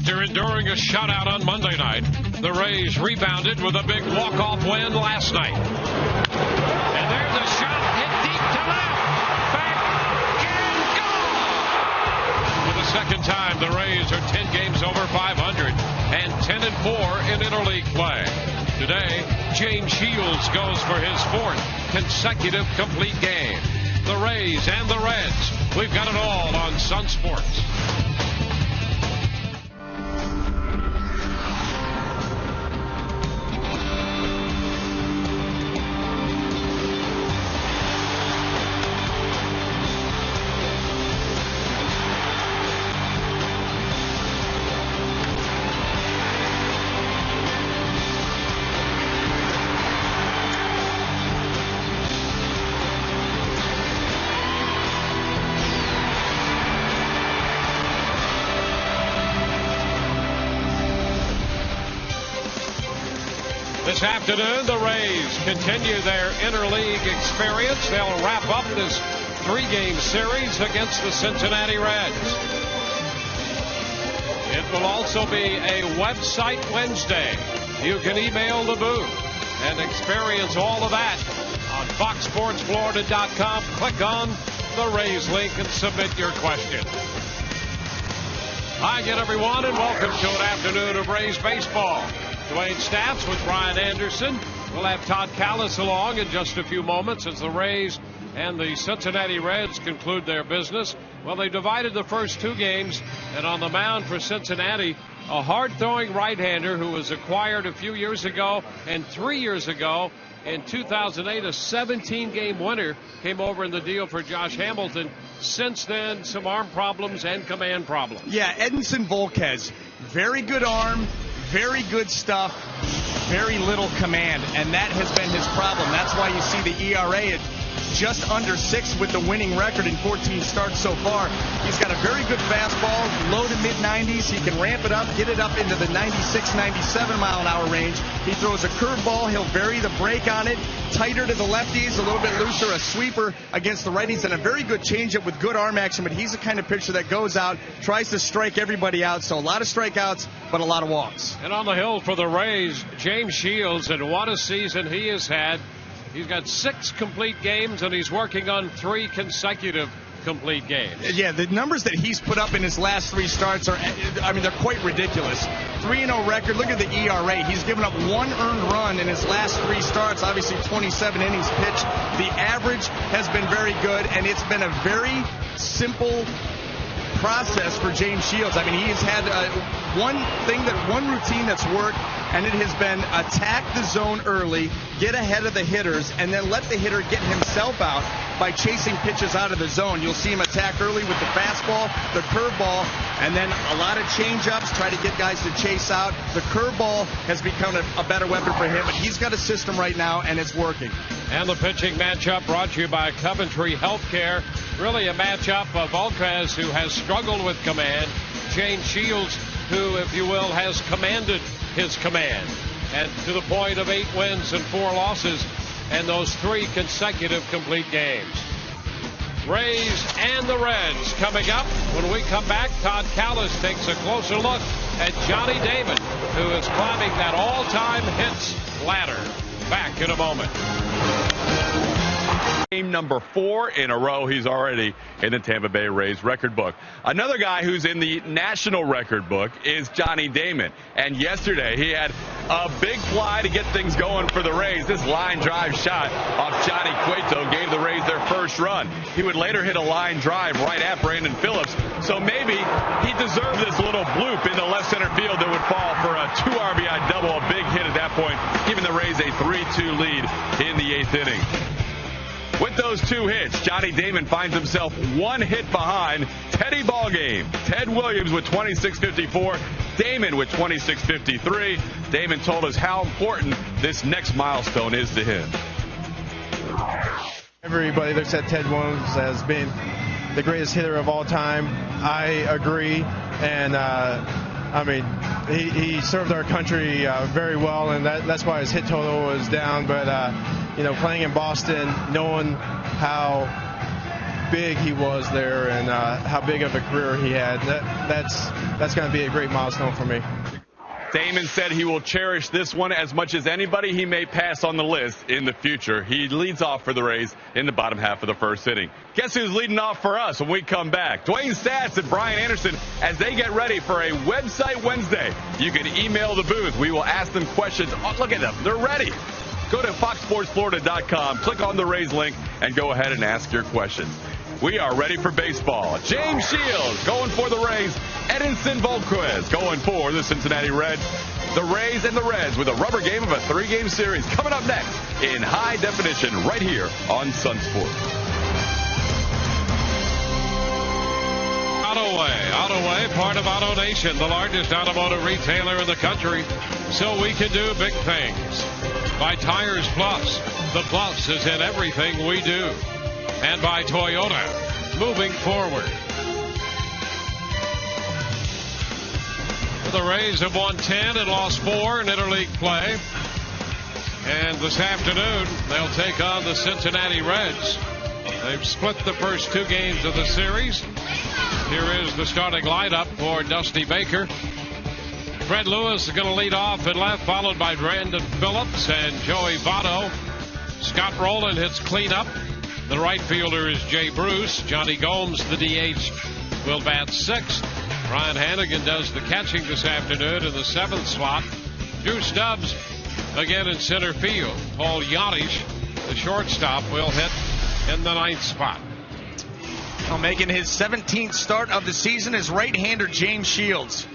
After enduring a shutout on Monday night, the Rays rebounded with a big walk-off win last night. And there's a shot hit deep to left. Back and gone! For the second time, the Rays are 10 games over 500 and 10-4 in interleague play. Today, James Shields goes for his fourth consecutive complete game. The Rays and the Reds, we've got it all on Sun Sports. This afternoon, the Rays continue their interleague experience. They'll wrap up this three-game series against the Cincinnati Reds. It will also be a website Wednesday. You can email the booth and experience all of that on foxsportsflorida.com. Click on the Rays link and submit your question. Hi again, everyone, and welcome to an afternoon of Rays baseball. Dwayne Staffs with Brian Anderson. We'll have Todd Callis along in just a few moments as the Rays and the Cincinnati Reds conclude their business. Well, they divided the first two games, and on the mound for Cincinnati, a hard-throwing right-hander who was acquired a few years ago, and 3 years ago, in 2008, a 17-game winner came over in the deal for Josh Hamilton. Since then, some arm problems and command problems. Yeah, Edinson Volquez, very good arm, very good stuff, very little command, and that has been his problem. That's why you see the ERA at just under 6 with the winning record in 14 starts so far. He's got a very good fastball, low to mid-90s. He can ramp it up, get it up into the 96, 97 mile-an-hour range. He throws a curveball. He'll vary the break on it, tighter to the lefties, a little bit looser, a sweeper against the righties, and a very good changeup with good arm action. But he's the kind of pitcher that goes out, tries to strike everybody out. So a lot of strikeouts, but a lot of walks. And on the hill for the Rays, James Shields, and what a season he has had. He's got 6 complete games, and he's working on 3 consecutive complete games. Yeah, the numbers that he's put up in his last 3 starts are, I mean, they're quite ridiculous. 3-0 record. Look at the ERA. He's given up 1 earned run in his last 3 starts. Obviously, 27 innings pitched. The average has been very good, and it's been a very simple process for James Shields. I mean, he's had one routine that's worked, and it has been attack the zone early, get ahead of the hitters, and then let the hitter get himself out by chasing pitches out of the zone. You'll see him attack early with the fastball, the curveball, and then a lot of change-ups, try to get guys to chase out. The curveball has become a better weapon for him, but he's got a system right now, and it's working. And the pitching matchup brought to you by Coventry Healthcare. Really a matchup of Volquez, who has struggled with command, James Shields, who, if you will, has commanded his command, and to the point of 8 wins and 4 losses, and those 3 consecutive complete games. Rays and the Reds coming up. When we come back, Todd Callis takes a closer look at Johnny Damon, who is climbing that all-time hits ladder. Back in a moment. Game number 4 in a row. He's already in the Tampa Bay Rays record book. Another guy who's in the national record book is Johnny Damon. And yesterday he had a big fly to get things going for the Rays. This line drive shot off Johnny Cueto gave the Rays their first run. He would later hit a line drive right at Brandon Phillips. So maybe he deserved this little bloop in the left center field that would fall for a 2 RBI double, a big hit at that point, giving the Rays a 3-2 lead in the 8th inning. With those 2 hits, Johnny Damon finds himself 1 hit behind Teddy Ballgame. Ted Williams with 26.54, Damon with 26.53. Damon told us how important this next milestone is to him. Everybody looks at Ted Williams as being the greatest hitter of all time. I agree, and I mean, he served our country very well, and that's why his hit total was down. But you know, playing in Boston, knowing how big he was there and how big of a career he had. That's going to be a great milestone for me. Damon said he will cherish this one as much as anybody he may pass on the list in the future. He leads off for the Rays in the bottom half of the first inning. Guess who's leading off for us when we come back? Dwayne Stats and Brian Anderson as they get ready for a Website Wednesday. You can email the booth. We will ask them questions. Oh, look at them. They're ready. Go to foxsportsflorida.com, click on the Rays link, and go ahead and ask your questions. We are ready for baseball. James Shields going for the Rays. Edinson Volquez going for the Cincinnati Reds. The Rays and the Reds with a rubber game of a 3-game series coming up next in high definition right here on Sun Sports. Autoway, part of Auto Nation, the largest automotive retailer in the country. So we can do big things. By Tires Plus. The plus is in everything we do. And by Toyota, moving forward. The Rays have won 10 and lost 4 in interleague play. And this afternoon, they'll take on the Cincinnati Reds. They've split the first 2 games of the series. Here is the starting lineup for Dusty Baker. Fred Lewis is going to lead off in left, followed by Brandon Phillips and Joey Votto. Scott Rowland hits cleanup. The right fielder is Jay Bruce. Johnny Gomes, the DH, will bat 6th. Ryan Hanigan does the catching this afternoon in the 7th slot. Drew Stubbs again in center field. Paul Yadish, the shortstop, will hit in the 9th spot. Well, making his 17th start of the season is right-hander James Shields.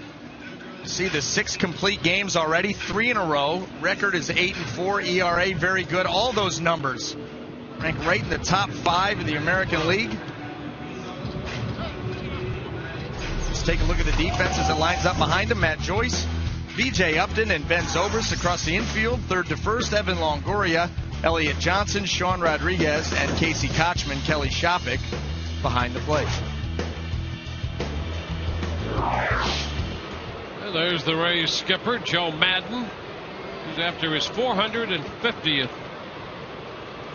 See the 6 complete games already, 3 in a row. Record is 8-4, ERA very good. All those numbers rank right in the top 5 of the American League. Let's take a look at the defense as it lines up behind him. Matt Joyce, B.J. Upton, and Ben Zobrist across the infield. Third to first, Evan Longoria, Elliott Johnson, Sean Rodriguez, and Casey Kochman, Kelly Shopik behind the plate. And there's the Rays skipper, Joe Madden, who's after his 450th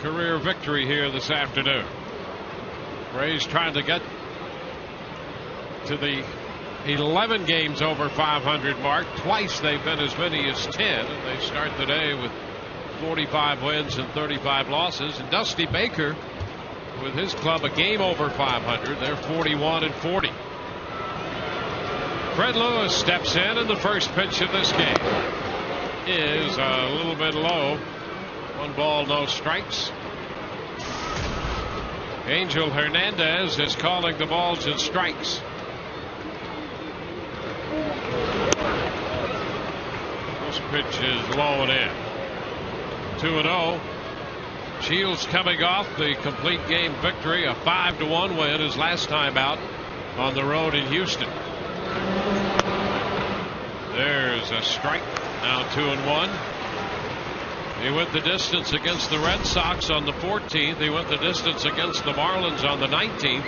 career victory here this afternoon. Rays trying to get to the 11 games over 500 mark. Twice they've been as many as 10, and they start the day with 45 wins and 35 losses. And Dusty Baker with his club a game over 500. They're 41-40. Fred Lewis steps in, and the first pitch of this game is a little bit low. 1 ball, no strikes. Angel Hernandez is calling the balls and strikes. This pitch is low and in. 2-0. Shields coming off the complete game victory, a 5-1 win his last time out on the road in Houston. There's a strike. Now 2-1. He went the distance against the Red Sox on the 14th. He went the distance against the Marlins on the 19th.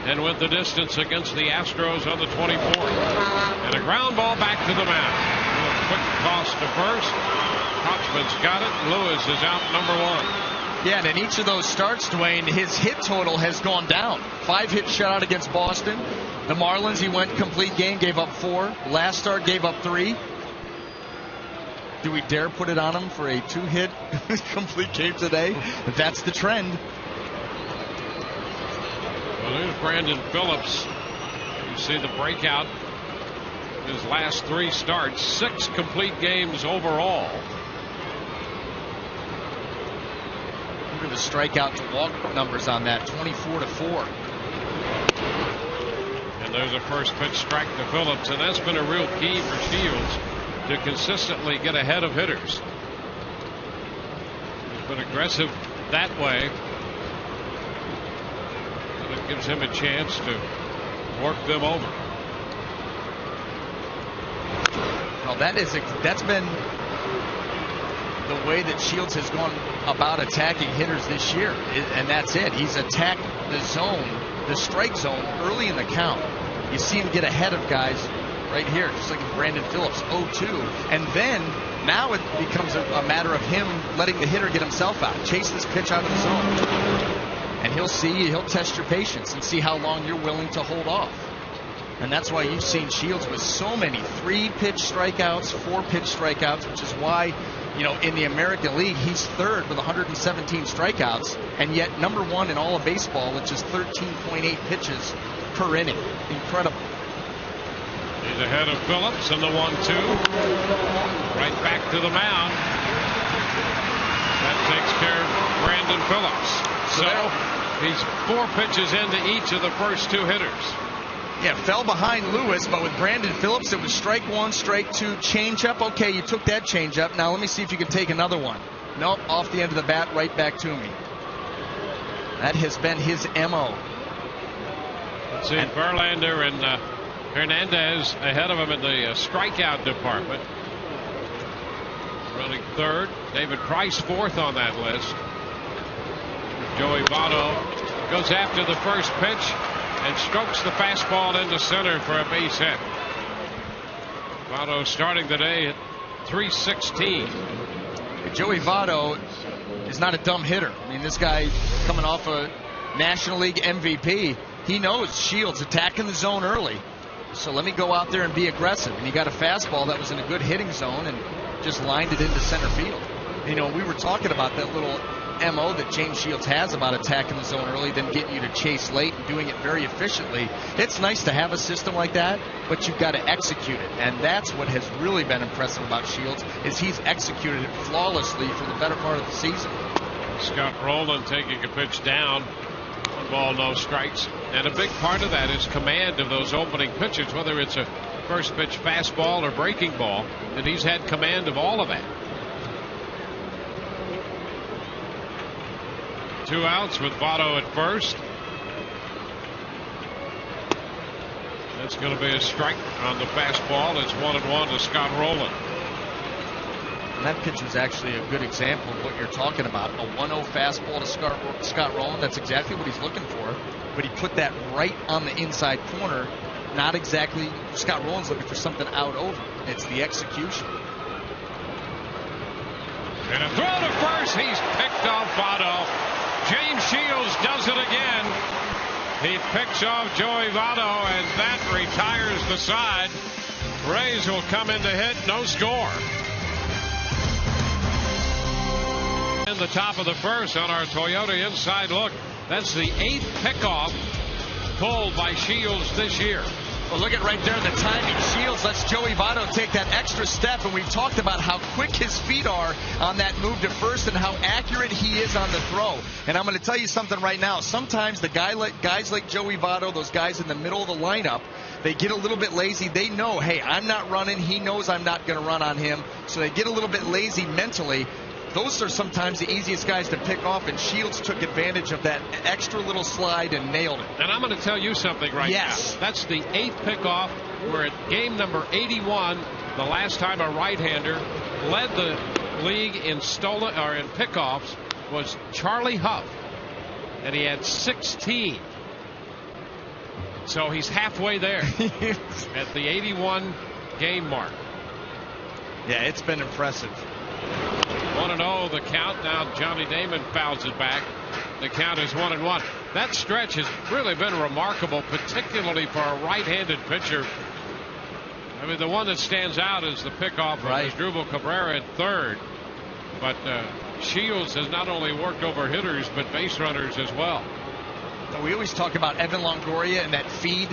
And went the distance against the Astros on the 24th. And a ground ball back to the mound. A quick toss to first. Kochman's got it. Lewis is out number 1. Yeah, and in each of those starts, Dwayne, his hit total has gone down. 5 hit shutout against Boston. The Marlins, he went complete game, gave up 4. Last start, gave up 3. Do we dare put it on him for a 2-hit complete game today? That's the trend. Well, there's Brandon Phillips. You see the breakout. His last 3 starts, 6 complete games overall. Look at the strikeout to walk numbers on that, 24-4. And there's a first pitch strike to Phillips, and that's been a real key for Shields to consistently get ahead of hitters. He's been aggressive that way. And it gives him a chance to work them over. Well, that's been the way that Shields has gone about attacking hitters this year, and that's it. He's attacked the zone, the strike zone, early in the count. You see him get ahead of guys right here, just like Brandon Phillips, 0-2. And then now it becomes a matter of him letting the hitter get himself out, chase this pitch out of the zone. And he'll see, he'll test your patience and see how long you're willing to hold off. And that's why you've seen Shields with so many 3-pitch strikeouts, 4-pitch strikeouts, which is why, you know, in the American League, he's third with 117 strikeouts, and yet number 1 in all of baseball, which is 13.8 pitches per inning. Incredible. He's ahead of Phillips in the 1-2. Right back to the mound. That takes care of Brandon Phillips. So he's 4 pitches into each of the first 2 hitters. Yeah, fell behind Lewis, but with Brandon Phillips, it was strike 1, strike 2, changeup. Okay, you took that changeup. Now let me see if you can take another one. Nope, off the end of the bat, right back to me. That has been his MO. Let's see, Verlander and Hernandez ahead of him in the strikeout department. Running third. David Price fourth on that list. Joey Votto goes after the first pitch and strokes the fastball into center for a base hit. Votto starting the day at 316. Joey Votto is not a dumb hitter. I mean, this guy coming off a National League MVP, he knows Shields attacking the zone early. So let me go out there and be aggressive. And he got a fastball that was in a good hitting zone and just lined it into center field. You know, we were talking about that little MO that James Shields has about attacking the zone early, then getting you to chase late and doing it very efficiently. It's nice to have a system like that, but you've got to execute it. And that's what has really been impressive about Shields, is he's executed it flawlessly for the better part of the season. Scott Rowland taking a pitch down. 1 ball, no strikes. And a big part of that is command of those opening pitches, whether it's a first pitch fastball or breaking ball, and he's had command of all of that. 2 outs with Votto at first. That's going to be a strike on the fastball. It's 1-1 to Scott Rowland. And that pitch was actually a good example of what you're talking about. A 1-0 fastball to Scott Rowland. That's exactly what he's looking for. But he put that right on the inside corner. Not exactly. Scott Rowland's looking for something out over. It's the execution. And a throw to first. He's picked off Votto. James Shields does it again. He picks off Joey Votto, and that retires the side. Rays will come in to hit. No score. In the top of the first on our Toyota Inside Look. That's the 8th pickoff pulled by Shields this year. Well, look at right there, the timing. Shields lets Joey Votto take that extra step, and we've talked about how quick his feet are on that move to first and how accurate he is on the throw. And I'm going to tell you something right now. Sometimes the guys like Joey Votto, those guys in the middle of the lineup, they get a little bit lazy. They know, hey, I'm not running. He knows I'm not going to run on him. So they get a little bit lazy mentally. Those are sometimes the easiest guys to pick off, and Shields took advantage of that extra little slide and nailed it. And I'm going to tell you something right now. That's the 8th pickoff. We're at game number 81. The last time a right-hander led the league in stolen or in pickoffs was Charlie Huff, and he had 16. So he's halfway there at the 81 game mark. Yeah, it's been impressive. 1-0 the count. Now Johnny Damon fouls it back. The count is 1-1. That stretch has really been remarkable, particularly for a right-handed pitcher. I mean, the one that stands out is the pickoff of Asdrubal Cabrera at third. But Shields has not only worked over hitters, but base runners as well. We always talk about Evan Longoria and that feed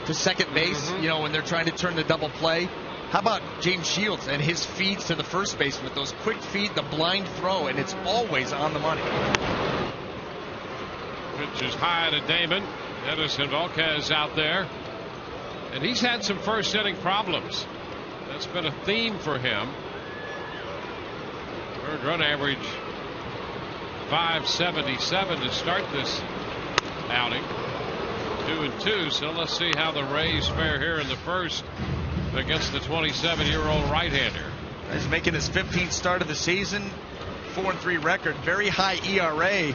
to second base, you know, when they're trying to turn the double play. How about James Shields and his feeds to the first baseman with those quick feed, the blind throw, and it's always on the money. Pitch is high to Damon. Edinson Volquez out there. And he's had some first inning problems. That's been a theme for him. Third run average 577 to start this outing. 2-2. So let's see how the Rays fare here in the first against the 27-year-old right-hander. He's making his 15th start of the season. 4-3 record. Very high ERA. You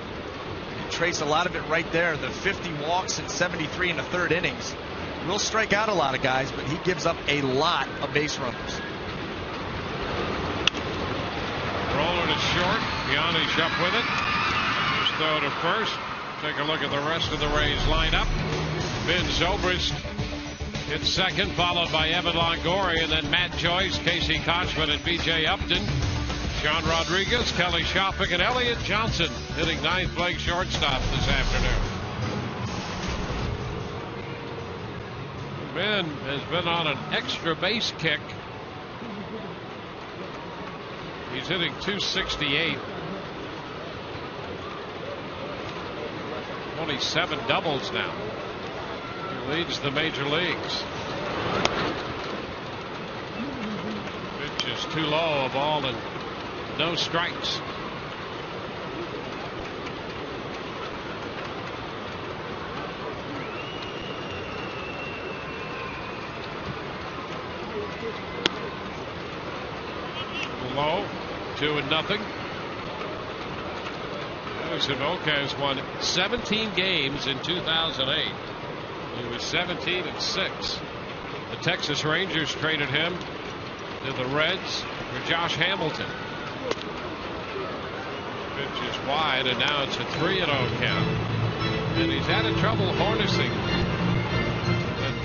trace a lot of it right there. The 50 walks and 73 in the third innings. Will strike out a lot of guys, but he gives up a lot of base runners. Rolling it short. Giannis up with it. Just throw to first. Take a look at the rest of the Rays lineup. Ben Zobrist hits second, followed by Evan Longoria, and then Matt Joyce, Casey Kochman, and B.J. Upton. Sean Rodriguez, Kelly Shopping, and Elliott Johnson hitting ninth, playing shortstop this afternoon. Ben has been on an extra base kick. He's hitting .268. 27 doubles now. He leads the major leagues. Pitch is too low, a ball and no strikes. Low, 2-0. Edinson Volquez won 17 games in 2008. He was 17-6. The Texas Rangers traded him to the Reds for Josh Hamilton. Pitch is wide, and now it's a 3-0 count. And he's had trouble harnessing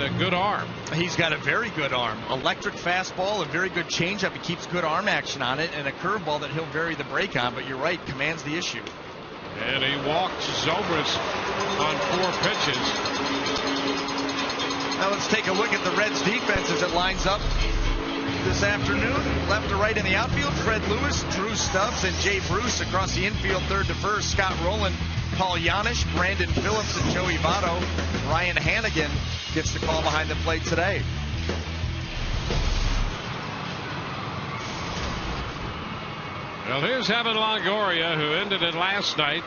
a good arm. He's got a very good arm. Electric fastball, a very good changeup. He keeps good arm action on it, and a curveball that he'll vary the break on. But you're right, commands the issue. And he walked Zobrist on 4 pitches. Now let's take a look at the Reds defense as it lines up this afternoon. Left to right in the outfield, Fred Lewis, Drew Stubbs, and Jay Bruce. Across the infield, third to first, Scott Rowland, Paul Janisch, Brandon Phillips, and Joey Votto. Ryan Hanigan gets the call behind the plate today. Well, here's Evan Longoria, who ended it last night.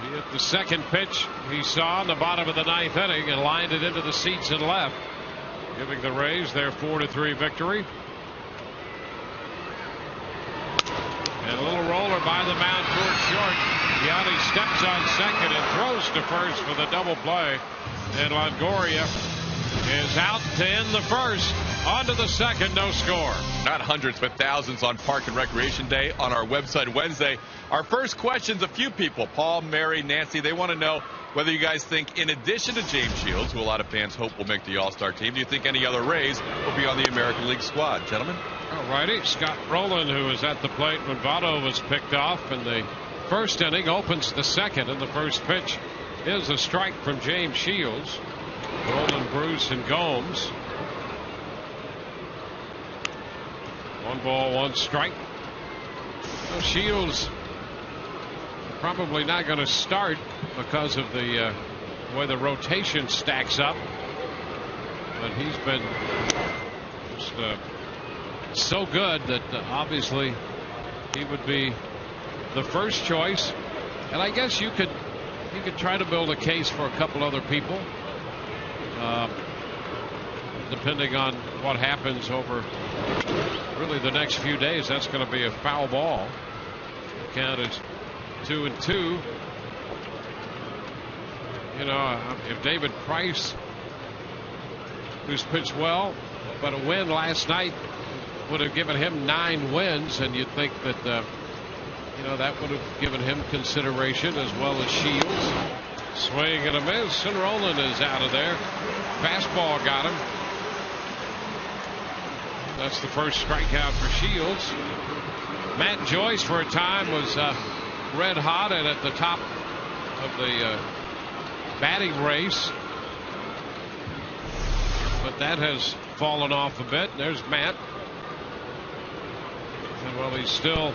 He hit the second pitch he saw in the bottom of the 9th inning and lined it into the seats and left, giving the Rays their 4-3 victory. And a little roller by the mound towards short. Gianni steps on second and throws to first for the double play. And Longoria is out to end the first. On to the second, no score. Not hundreds, but thousands on Park and Recreation Day on our website Wednesday. Our first question's a few people. Paul, Mary, Nancy, they want to know whether you guys think, in addition to James Shields, who a lot of fans hope will make the All-Star team, do you think any other Rays will be on the American League squad? Gentlemen? All righty. Scott Rowland, who was at the plate when Votto was picked off in the first inning, opens the second, and the first pitch is a strike from James Shields. Rowland, Bruce, and Gomes. 1 ball, 1 strike. Well, Shields probably not going to start because of the way the rotation stacks up. But he's been just so good that obviously he would be the first choice. And I guess you could try to build a case for a couple other people, depending on what happens over really the next few days. That's going to be a foul ball. The count is 2-2. You know, if David Price, who's pitched well, but a win last night would have given him 9 wins, and you'd think that you know, that would have given him consideration, as well as Shields. Swing and a miss, and Rowland is out of there. Fastball got him. That's the first strikeout for Shields. Matt Joyce, for a time, was red hot and at the top of the batting race, but that has fallen off a bit. There's Matt, and well, he's still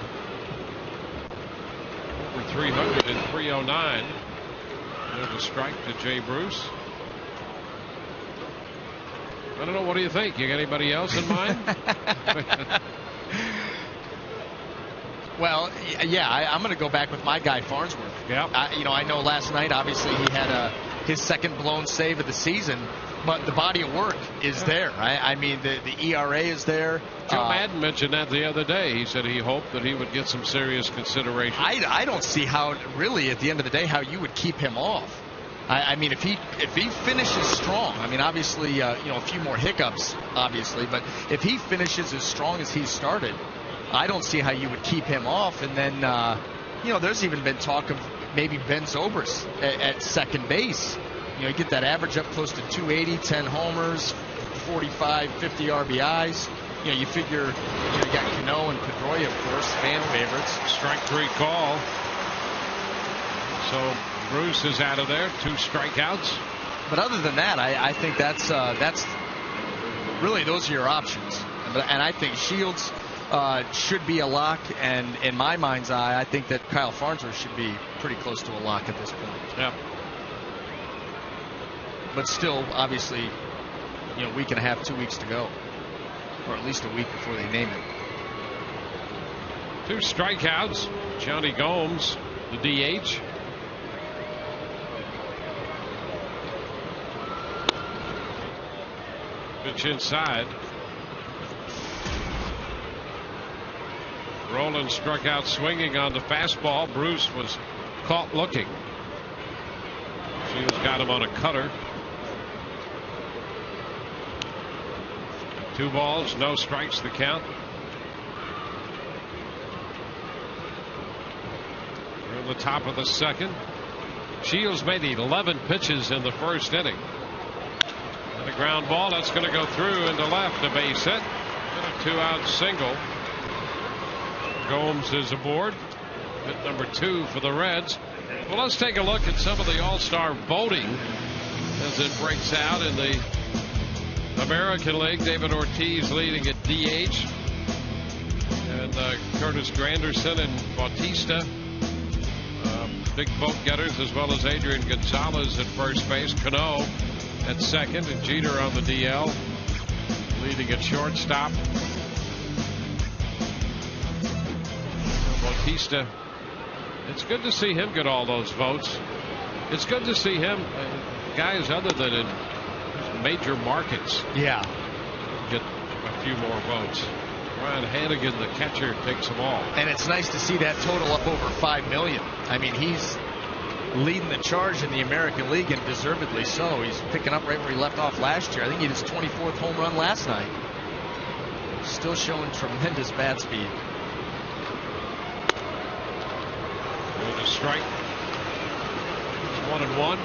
over 300 and 309. There's a strike to Jay Bruce. I don't know. What do you think? You got anybody else in mind? Well, yeah, I'm going to go back with my guy Farnsworth. Yeah. You know, I know last night, obviously, he had his second blown save of the season, but the body of work is there. I mean, the ERA is there. Joe Madden mentioned that the other day. He said he hoped that he would get some serious consideration. I don't see how, really, at the end of the day, how you would keep him off. I mean, if he finishes strong, I mean, obviously, you know, a few more hiccups, obviously, but if he finishes as strong as he started, I don't see how you would keep him off. And then, you know, there's even been talk of maybe Ben Zobrist at second base. You get that average up close to 280, 10 homers, 45, 50 RBIs. You figure, you got Cano and Pedroia, of course, fan favorites. Strike 3 call. So Bruce is out of there, 2 strikeouts. But other than that, I think that's really, those are your options. And I think Shields should be a lock. And in my mind's eye, I think that Kyle Farnsworth should be pretty close to a lock at this point. Yeah. But still, obviously, week and a half, 2 weeks to go. Or at least a week before they name it. 2 strikeouts. Johnny Gomes, the DH. Pitch inside. Roland struck out swinging on the fastball. Bruce was caught looking. Shields got him on a cutter. 2 balls, no strikes, the count. We're in the top of the second. Shields made 11 pitches in the first inning. And a ground ball that's going to go through into left, a base hit, and a 2-out single. Gomes is aboard. Hit number 2 for the Reds. Well, let's take a look at some of the All-Star voting as it breaks out in the American League. David Ortiz leading at DH, and Curtis Granderson and Bautista, big vote getters, as well as Adrian Gonzalez at first base, Cano at second, and Jeter on the DL, leading at shortstop. Bautista, it's good to see him get all those votes. It's good to see him, guys other than in major markets, get a few more votes. Ryan Hanigan, the catcher, takes them all. And it's nice to see that total up over 5 million. I mean, he's leading the charge in the American League, and deservedly so. He's picking up right where he left off last year. I think he hit his 24th home run last night. Still showing tremendous bat speed. With a strike. It's 1-1.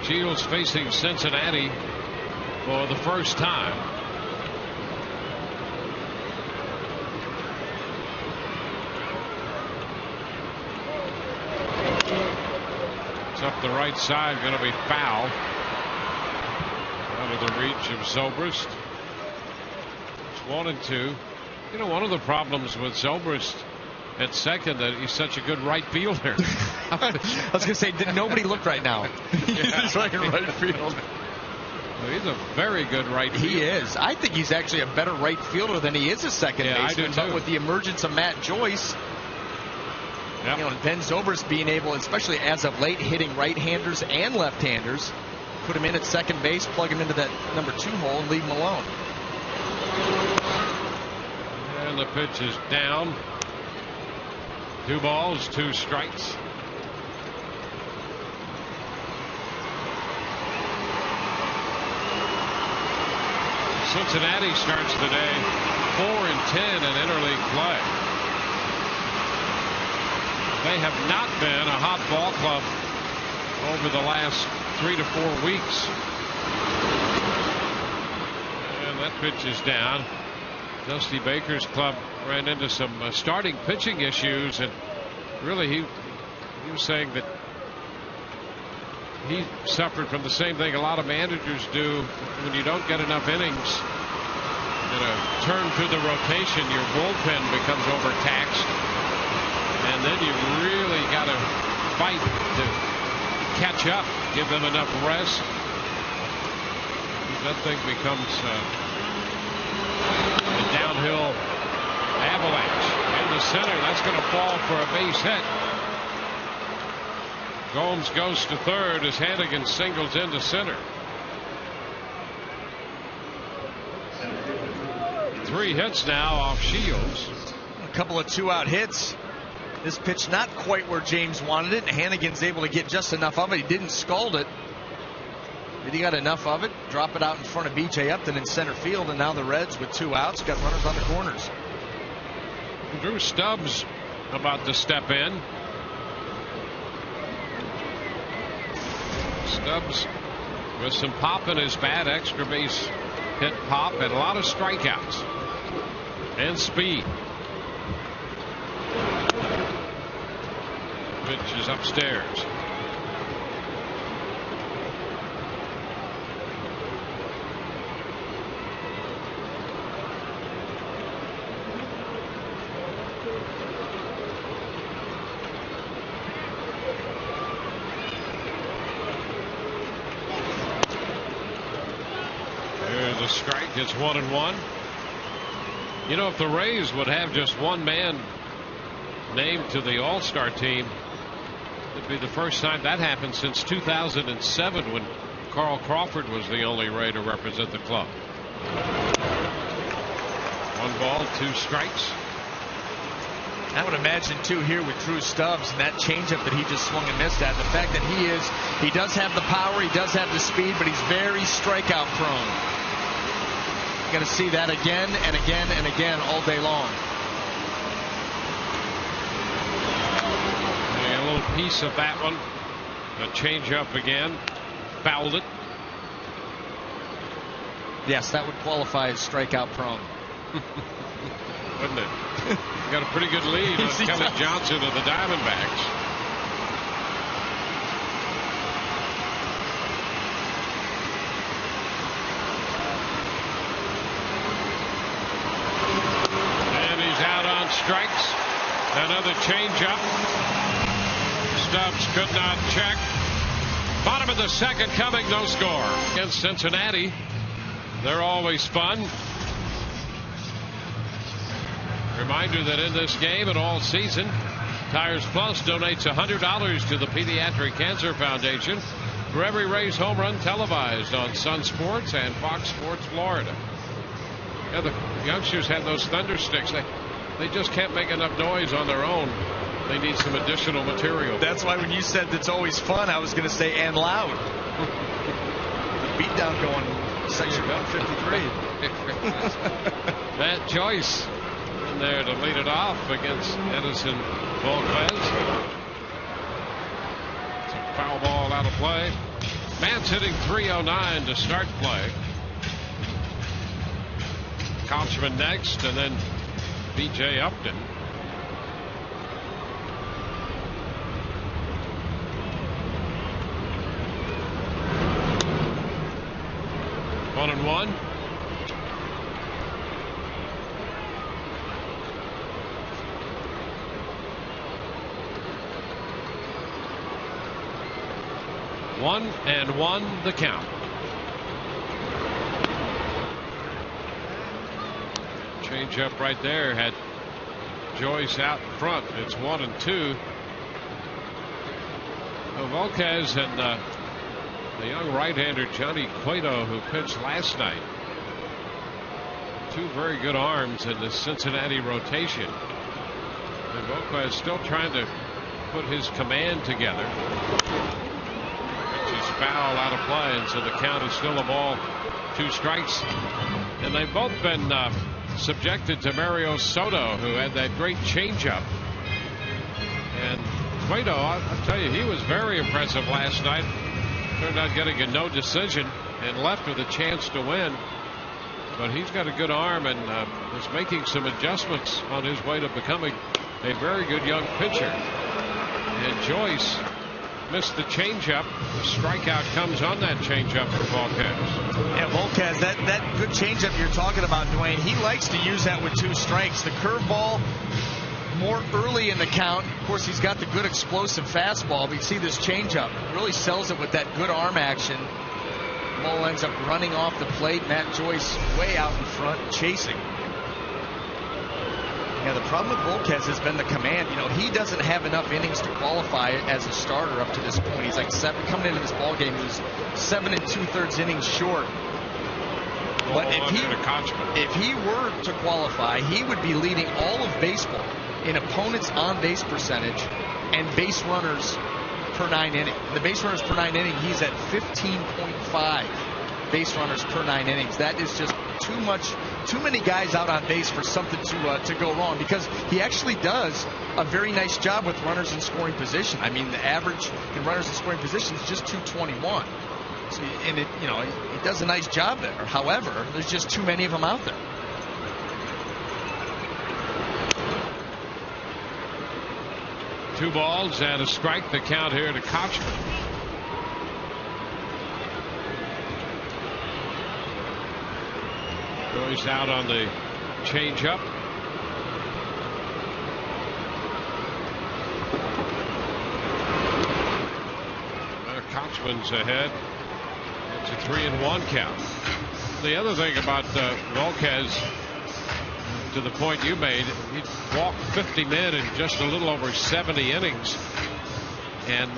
Shields facing Cincinnati for the first time. It's up the right side, going to be foul. Out of the reach of Zobrist. It's 1-2. One of the problems with Zobrist at second, that he's such a good right fielder. I was going to say, nobody look right now. He's right in right field. He's a very good right fielder. He is. I think he's actually a better right fielder than he is a second baseman. I do too. But with the emergence of Matt Joyce, Ben Zobrist being able, especially as of late, hitting right-handers and left-handers, put him in at second base, plug him into that number 2 hole, and leave him alone. And the pitch is down. 2 balls, 2 strikes. Cincinnati starts today 4-10 in interleague play. They have not been a hot ball club over the last 3 to 4 weeks. And that pitch is down. Dusty Baker's club ran into some starting pitching issues, and really he was saying that he suffered from the same thing a lot of managers do. When you don't get enough innings in a turn through the rotation, your bullpen becomes overtaxed, and then you really got to fight to catch up, give them enough rest. That thing becomes a downhill avalanche in the center. That's going to fall for a base hit. Gomes goes to third as Hanigan singles into center. 3 hits now off Shields. A couple of 2-out hits. This pitch not quite where James wanted it, and Hanigan's able to get just enough of it. He didn't scald it. He got enough of it, drop it out in front of B.J. Upton in center field, and now the Reds with 2 outs got runners on the corners. Drew Stubbs about to step in. Stubbs with some pop in his bat, extra base hit pop, and a lot of strikeouts and speed. Pitch is upstairs. There's a strike. It's 1-1. You know, if the Rays would have just one man named to the All-Star team, it'd be the first time that happened since 2007, when Carl Crawford was the only Ray to represent the club. 1 ball, 2 strikes. I would imagine too here with Drew Stubbs and that changeup that he just swung and missed at. The fact that he does have the power, he does have the speed, but he's very strikeout prone. You're going to see that again and again and again all day long. A little piece of that one. A changeup again. Fouled it. Yes, that would qualify as strikeout prone. Wouldn't it? Got a pretty good lead on Kelly Johnson of the Diamondbacks. And he's out on strikes. Another changeup. Stubbs could not check. Bottom of the second coming, no score. Against Cincinnati. They're always fun. Reminder that in this game and all season, Tires Plus donates $100 to the Pediatric Cancer Foundation for every Rays home run televised on Sun Sports and Fox Sports Florida. Yeah, the youngsters have those thunder sticks. They just can't make enough noise on their own. They need some additional material. That's why when you said it's always fun, I was going to say and loud. Beat down going section 153. Matt Joyce in there to lead it off against Edinson Volquez. It's a foul ball out of play. Matt's hitting .309 to start play. Kochman next, and then B.J. Upton. One and one. One and one the count. Change up right there had Joyce out in front. It's 1-2. Volquez and the young right-hander Johnny Cueto, who pitched last night. 2 very good arms in the Cincinnati rotation. And Volquez still trying to put his command together. Which is foul out of play, and so the count is still a ball, 2 strikes. And they've both been subjected to Mario Soto, who had that great changeup. And Cueto, I'll tell you, he was very impressive last night. Turned out getting a no decision and left with a chance to win. But he's got a good arm and is making some adjustments on his way to becoming a very good young pitcher. And Joyce missed the changeup. The strikeout comes on that changeup for Volquez. Yeah, Volquez, that good changeup you're talking about, Dwayne, he likes to use that with 2 strikes. The curveball more early in the count. Of course, he's got the good explosive fastball, but you see this changeup really sells it with that good arm action. Ball ends up running off the plate. Matt Joyce way out in front chasing. Yeah, the problem with Volquez has been the command. You know, he doesn't have enough innings to qualify as a starter up to this point. He's like coming into this ball game, he was 7 2/3 innings short. But if he were to qualify, he would be leading all of baseball in opponents' on-base percentage and base runners per 9 inning. The base runners per 9 inning, he's at 15.5 base runners per 9 innings. That is just too much, too many guys out on base for something to go wrong, because he actually does a very nice job with runners in scoring position. I mean, the average in runners in scoring position is just 221. So, and it, you know, he does a nice job there. However, there's just too many of them out there. Two balls and a strike. The count here to Kochman. Goes out on the changeup. Kochman's ahead. It's a 3-1 count. The other thing about Volquez, to the point you made, he walked 50 men in just a little over 70 innings. And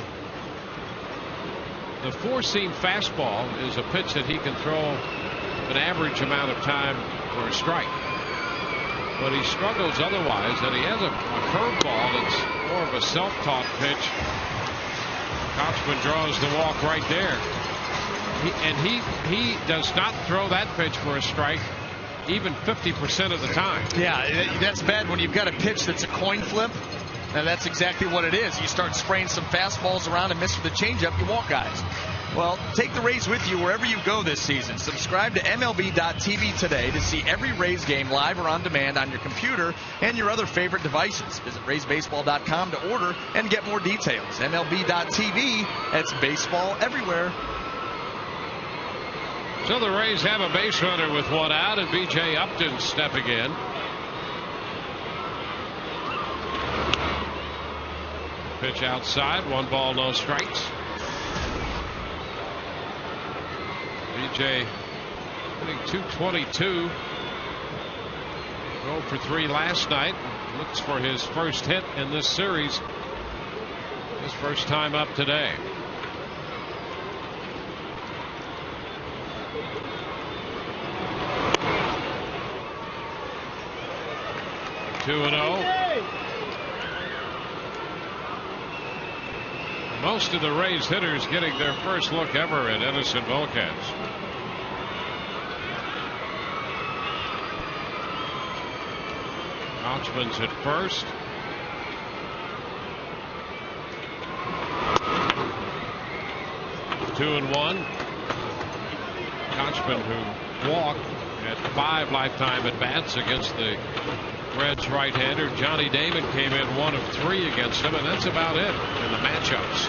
the four-seam fastball is a pitch that he can throw an average amount of time for a strike. But he struggles otherwise, and he has a curveball that's more of a self-taught pitch. Kochman draws the walk right there. He does not throw that pitch for a strike even 50% of the time. Yeah, that's bad when you've got a pitch that's a coin flip. And that's exactly what it is. You start spraying some fastballs around and miss with the changeup, you walk guys. Well, take the Rays with you wherever you go this season. Subscribe to MLB.tv today to see every Rays game live or on demand on your computer and your other favorite devices. Visit RaysBaseball.com to order and get more details. MLB.tv, that's baseball everywhere. So the Rays have a base runner with one out, and B.J. Upton stepping in. Pitch outside, 1 ball, no strikes. B.J. hitting .222. 0 for 3 last night. Looks for his first hit in this series. His first time up today. Two and 0. Most of the Rays hitters getting their first look ever at Edinson Volquez. Kochman's at first. Two and 1. Kochman, who walked at 5 lifetime at bats against the Reds right-hander. Johnny Damon came in 1 of 3 against him, and that's about it in the matchups.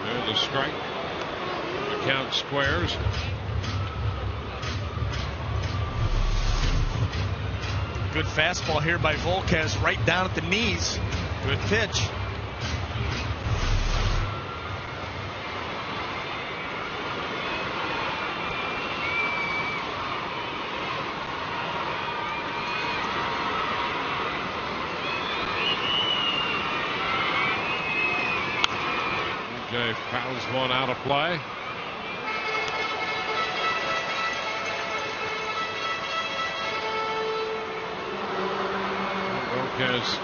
There's a strike. The count squares. Good fastball here by Volquez, right down at the knees. Good pitch. Fouls one out of play. Volquez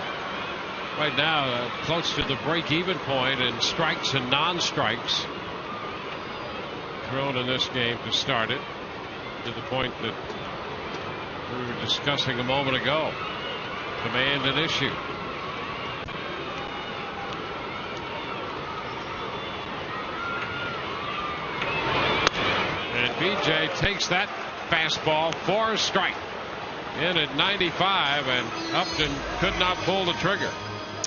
right now close to the break-even point in strikes and non-strikes thrown in this game to start it, to the point that we were discussing a moment ago. Command an issue. B.J. takes that fastball for a strike. In at 95, and Upton could not pull the trigger.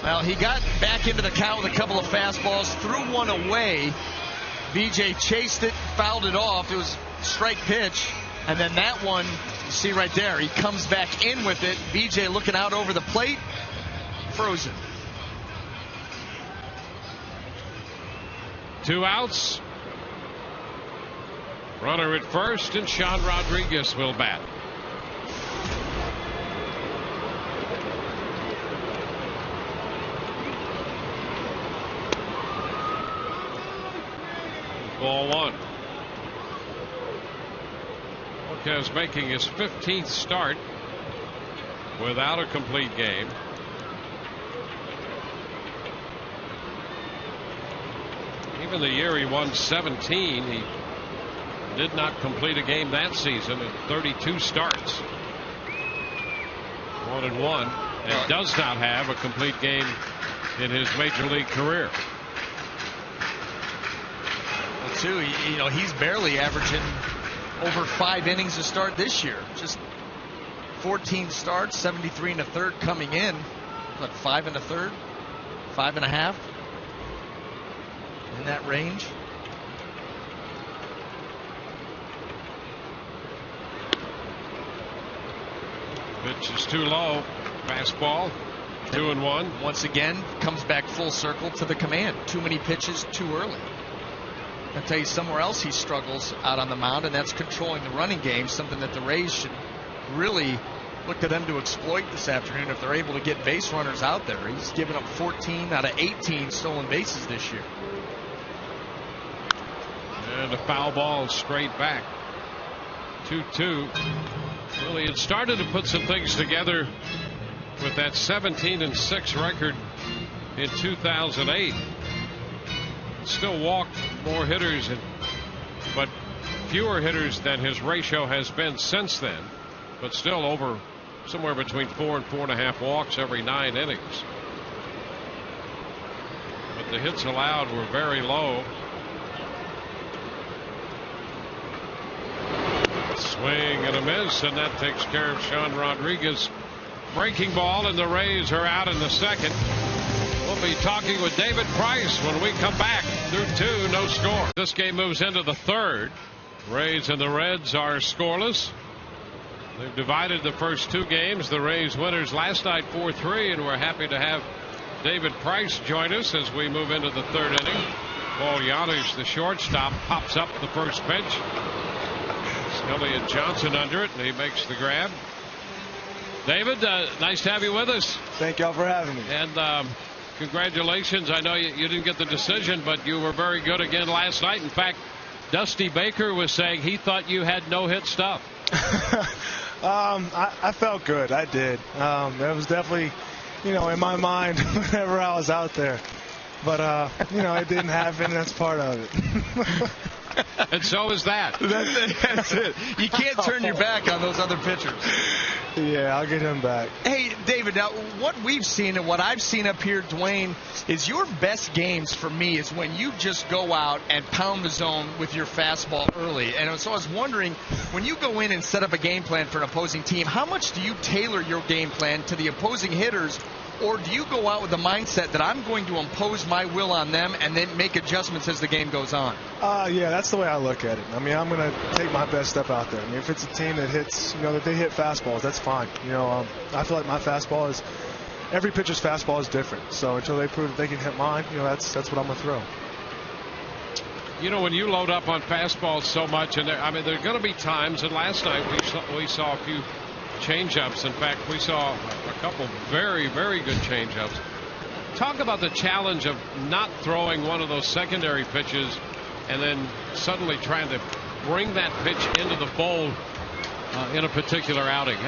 Well, he got back into the count with a couple of fastballs, threw one away. B.J. chased it, fouled it off. It was a strike pitch. And then that one, you see right there, he comes back in with it. B.J. looking out over the plate, frozen. 2 outs. Runner at first, and Sean Rodriguez will bat. Ball 1. Volquez making his 15th start without a complete game. Even the year he won 17, he did not complete a game that season in 32 starts. 1-1, and does not have a complete game in his major league career. Well, too, he's barely averaging over 5 innings a start this year. Just 14 starts, 73 1/3 coming in. What, 5 1/3, 5 1/2, in that range. Pitch is too low. Fastball. 2-1. Once again, comes back full circle to the command. Too many pitches too early. I'll tell you somewhere else he struggles out on the mound, and that's controlling the running game, something that the Rays should really look to them to exploit this afternoon if they're able to get base runners out there. He's given up 14 out of 18 stolen bases this year. And a foul ball straight back. 2-2. Well, he had started to put some things together with that 17-6 record in 2008. Still walked more hitters, but fewer hitters than his ratio has been since then. But still over somewhere between 4 and 4.5 walks every 9 innings. But the hits allowed were very low. Swing and a miss, and that takes care of Sean Rodriguez. Breaking ball, and the Rays are out in the second. We'll be talking with David Price when we come back. Through 2, no score. This game moves into the third. Rays and the Reds are scoreless. They've divided the first 2 games. The Rays winners last night 4-3, and we're happy to have David Price join us as we move into the third inning. Paul Yanish, the shortstop, pops up the first pitch. Elliott Johnson under it, and he makes the grab. David, nice to have you with us. Thank y'all for having me. And congratulations. I know you didn't get the decision, but you were very good again last night. In fact, Dusty Baker was saying he thought you had no-hit stuff. I felt good. I did. That was definitely, in my mind whenever I was out there. But, it didn't happen. That's part of it. And so is that. That's it. You can't turn your back on those other pitchers. Yeah, I'll get him back. Hey, David, now what we've seen and what I've seen up here, Dwayne, is your best games for me is when you just go out and pound the zone with your fastball early. And so I was wondering, when you go in and set up a game plan for an opposing team, how much do you tailor your game plan to the opposing hitters? Or do you go out with the mindset that I'm going to impose my will on them and then make adjustments as the game goes on? Yeah, that's the way I look at it. I mean, I'm going to take my best step out there. I mean, if it's a team that hits, that they hit fastballs, that's fine. I feel like my fastball is, every pitcher's fastball is different. So until they prove that they can hit mine, that's what I'm going to throw. When you load up on fastballs so much, and there are going to be times, and last night we saw a few change-ups. In fact, we saw a couple very, very good change-ups. Talk about the challenge of not throwing one of those secondary pitches and then suddenly trying to bring that pitch into the fold in a particular outing.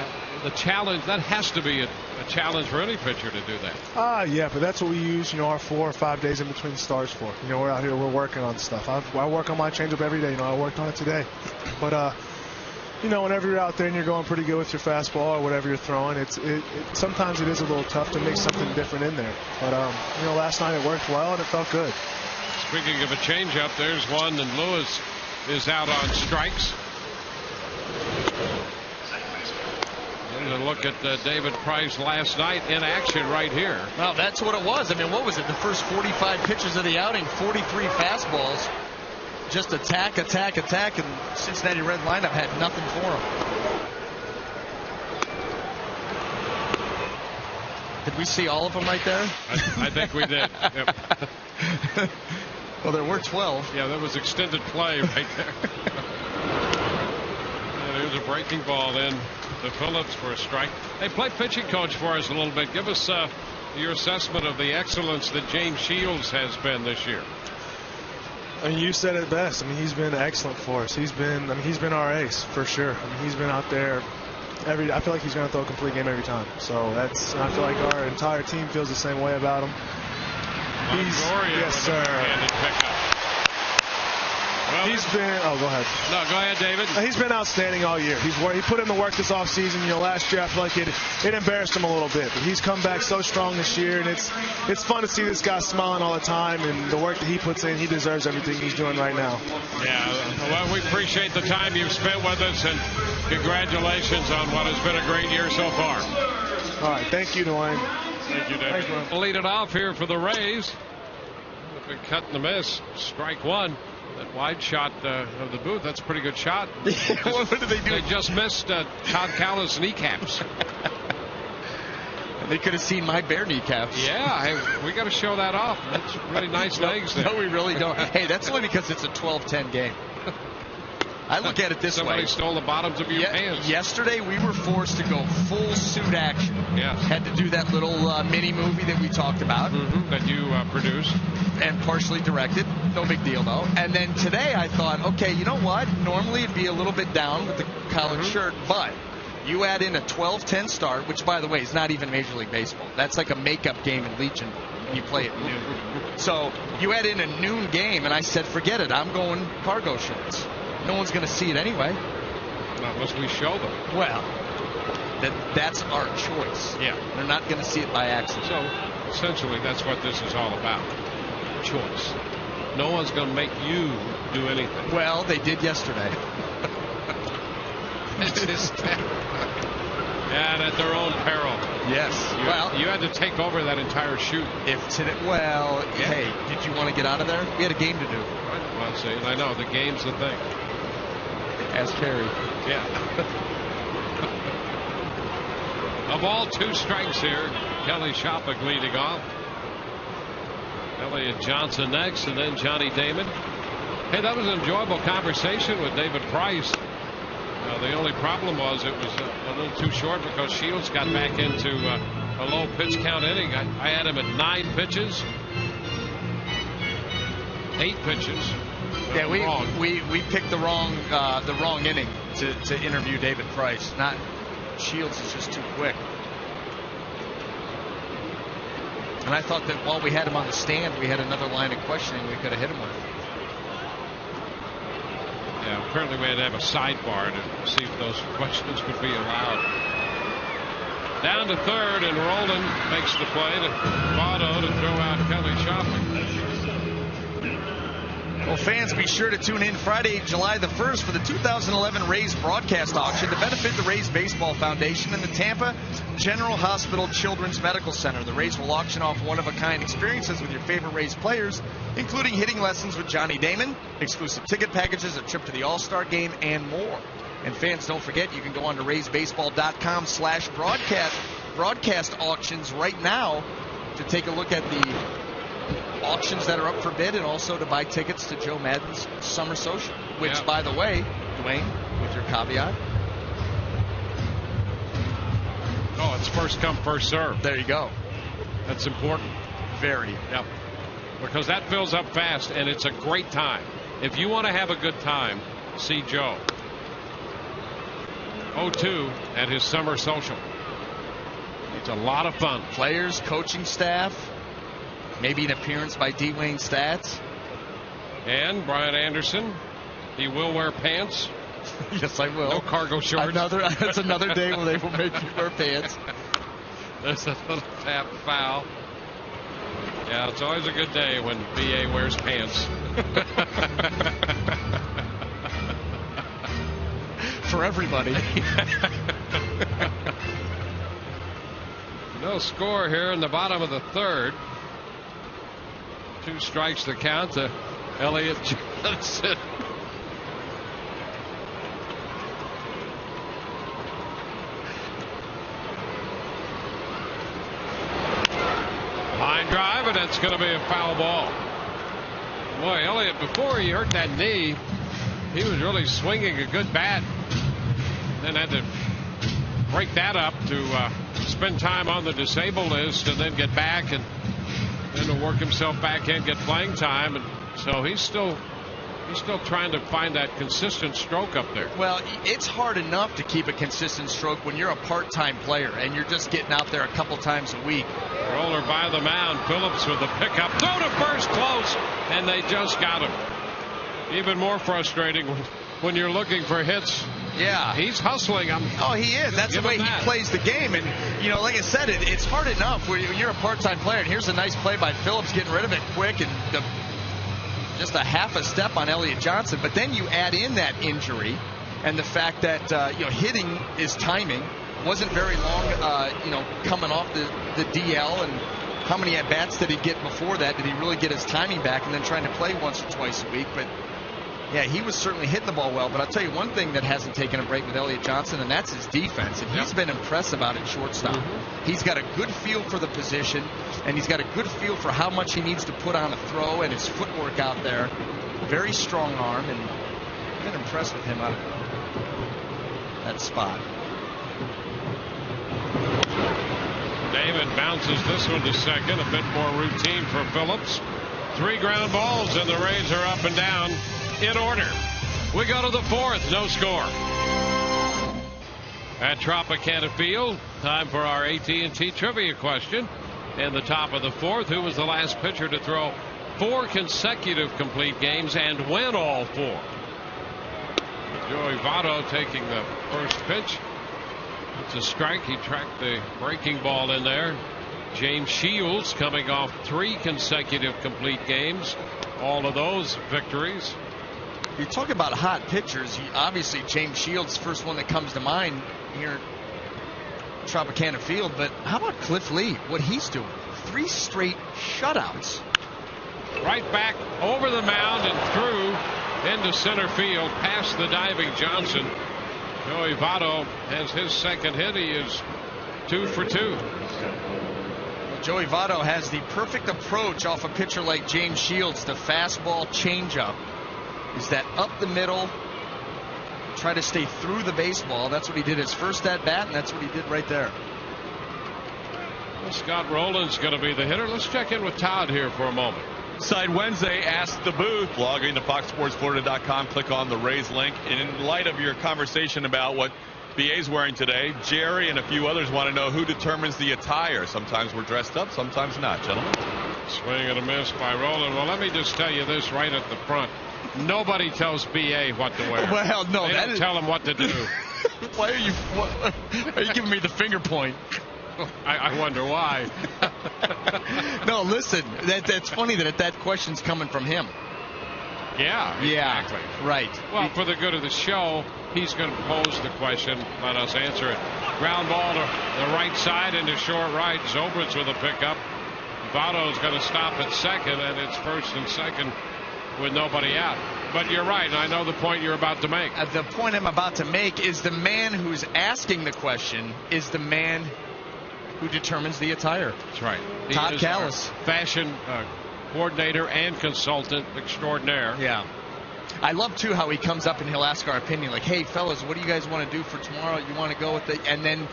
The challenge, that has to be a challenge for any pitcher to do that. Yeah, but that's what we use, our 4 or 5 days in between starts for. We're out here, we're working on stuff. I work on my changeup every day. I worked on it today. But whenever you're out there and you're going pretty good with your fastball or whatever you're throwing, sometimes it is a little tough to make something different in there. But, last night it worked well and it felt good. Speaking of a changeup, there's one, and Lewis is out on strikes. And a look at David Price last night in action right here. Well, that's what it was. What was it? The first 45 pitches of the outing, 43 fastballs. Just attack, and Cincinnati Red lineup had nothing for him. Did we see all of them right there? I think we did. Yep. Well, there were 12. Yeah, that was extended play right there. And here's a breaking ball then to Phillips for a strike. Hey, play pitching coach for us a little bit. Give us your assessment of the excellence that James Shields has been this year. I mean, you said it best. I mean, he's been excellent for us. He's been our ace for sure. I mean, he's been out there I feel like he's going to throw a complete game every time. So I feel like our entire team feels the same way about him. Yes, sir. Well, he's been. Oh, go ahead. No, go ahead, David. He's been outstanding all year. He put in the work this offseason. Last year I feel like it embarrassed him a little bit, but he's come back so strong this year, and it's fun to see this guy smiling all the time. And the work that he puts in, he deserves everything he's doing right now. Yeah. Well, we appreciate the time you've spent with us, and congratulations on what has been a great year so far. All right. Thank you, Dwayne. Thank you, David. Thanks, we'll lead it off here for the Rays. Big cut and the miss. Strike one. That wide shot of the booth, that's a pretty good shot. What did they do? They just missed Todd Cowles' kneecaps. They could have seen my bare kneecaps. Yeah, we got to show that off. That's really nice legs there. No, we really don't. Hey, that's only because it's a 12-10 game. I look at it this Somebody way. stole the bottoms of your pants. Yesterday, we were forced to go full suit action. Yes. Had to do that little mini movie that we talked about. That you produced. And partially directed. No big deal, though. And then today, I thought, okay, you know what? Normally, it'd be a little bit down with the collared shirt, but you add in a 12-10 start, which, by the way, is not even Major League Baseball. That's like a makeup game in Legion. You play at noon. So you add in a noon game, and I said, forget it. I'm going cargo shorts. No one's going to see it anyway. Not unless we show them. Well, that's our choice. Yeah. They're not going to see it by accident. So, essentially, that's what this is all about. Choice. No one's going to make you do anything. Well, they did yesterday. And at their own peril. Yes. You had to take over that entire shoot. Hey, did you want to get out of there? We had a game to do. Well, see, I know the game's the thing. As carried. Yeah. Of all 2 strikes here, Kelly Shopik leading off. Elliot Johnson next, and then Johnny Damon. Hey, that was an enjoyable conversation with David Price. The only problem was it was a little too short because Shields got back into a low pitch count inning. I had him at 9 pitches. 8 pitches. Yeah, we picked the wrong inning to interview David Price. Not Shields is just too quick. And I thought that while we had him on the stand, we had another line of questioning we could have hit him with. Yeah, apparently we had to have a sidebar to see if those questions would be allowed. Down to third, and Roland makes the play to Votto to throw out Kelly Shopik. Well, fans, be sure to tune in Friday, July the 1st for the 2011 Rays broadcast auction to benefit the Rays Baseball Foundation and the Tampa General Hospital Children's Medical Center. The Rays will auction off one-of-a-kind experiences with your favorite Rays players, including hitting lessons with Johnny Damon, exclusive ticket packages, a trip to the All-Star Game, and more. And fans, don't forget, you can go on to RaysBaseball.com/broadcast auctions right now to take a look at the auctions that are up for bid, and also to buy tickets to Joe Madden's Summer Social, which, by the way, Dwayne, with your caveat. Oh, it's first come, first serve. There you go. That's important. Very. Yep. Because that fills up fast, and it's a great time. If you want to have a good time, see Joe. 0-2 at his Summer Social. It's a lot of fun. Players, coaching staff. Maybe an appearance by Dwayne Stats. And Brian Anderson. He will wear pants. Yes, I will. No cargo shorts. That's another day where they will make you wear pants. There's a little tap foul. Yeah, it's always a good day when BA wears pants. For everybody. No score here in the bottom of the third. 2 strikes to count to Elliot Johnson. Line drive, and that's going to be a foul ball. Boy, Elliot, before he hurt that knee, he was really swinging a good bat. Then had to break that up to spend time on the disabled list and then get back and then to work himself back in, get playing time. And So he's still trying to find that consistent stroke up there. Well, it's hard enough to keep a consistent stroke when you're a part-time player and you're just getting out there a couple times a week. Roller by the mound. Phillips with the pickup. Throw to first, close, and they just got him. Even more frustrating when you're looking for hits. Yeah. He's hustling. Oh, he is. That's the way he plays the game. And, like I said, it's hard enough when you're a part-time player. And here's a nice play by Phillips getting rid of it quick and just a half a step on Elliott Johnson. But then you add in that injury and the fact that, hitting is timing. Wasn't very long, coming off the DL. And how many at-bats did he get before that? Did he really get his timing back and then trying to play once or twice a week? But yeah, he was certainly hitting the ball well, but I'll tell you one thing that hasn't taken a break with Elliott Johnson, and that's his defense, and he's been impressive out at shortstop. He's got a good feel for the position, and he's got a good feel for how much he needs to put on a throw and his footwork out there. Very strong arm, and I've been impressed with him out of that spot. David bounces this one to second, a bit more routine for Phillips. 3 ground balls, and the Rays are up and down in order. We go to the 4th, no score. At Tropicana Field, time for our AT&T trivia question. In the top of the 4th, who was the last pitcher to throw 4 consecutive complete games and win all 4? Joey Votto taking the first pitch. It's a strike. He tracked the breaking ball in there. James Shields coming off 3 consecutive complete games. All of those victories. You talk about hot pitchers. Obviously, James Shields, first one that comes to mind here at Tropicana Field. But how about Cliff Lee? What he's doing? 3 straight shutouts. Right back over the mound and through into center field past the diving Johnson. Joey Votto has his second hit. He is 2 for 2. Well, Joey Votto has the perfect approach off a pitcher like James Shields. The fastball changeup is that up the middle, try to stay through the baseball. That's what he did his first at bat, and that's what he did right there. Well, Scott Rowland's going to be the hitter. Let's check in with Todd here for a moment. Side Wednesday, Ask the Booth. Log into FoxSportsFlorida.com. Click on the Rays link. And in light of your conversation about what BA's wearing today, Jerry and a few others want to know who determines the attire. Sometimes we're dressed up, sometimes not, gentlemen. Swing and a miss by Rowland. Well, let me just tell you this right at the front. Nobody tells BA what to wear. Well, no, they don't tell him what to do. Why are you giving me the finger point? I wonder why. No, listen, that's funny that question's coming from him. Yeah, exactly. Right. Well, for the good of the show, he's going to pose the question. Let us answer it. Ground ball to the right side into short right. Zobrist with a pickup. Votto's going to stop at second, and it's first and second with nobody out. But you're right. I know the point you're about to make. The point I'm about to make is the man who's asking the question is the man who determines the attire. That's right. Todd Callis, fashion coordinator and consultant extraordinaire. Yeah. I love too how he comes up and he'll ask our opinion, like, "Hey fellas, what do you guys want to do for tomorrow? You want to go with it?" And then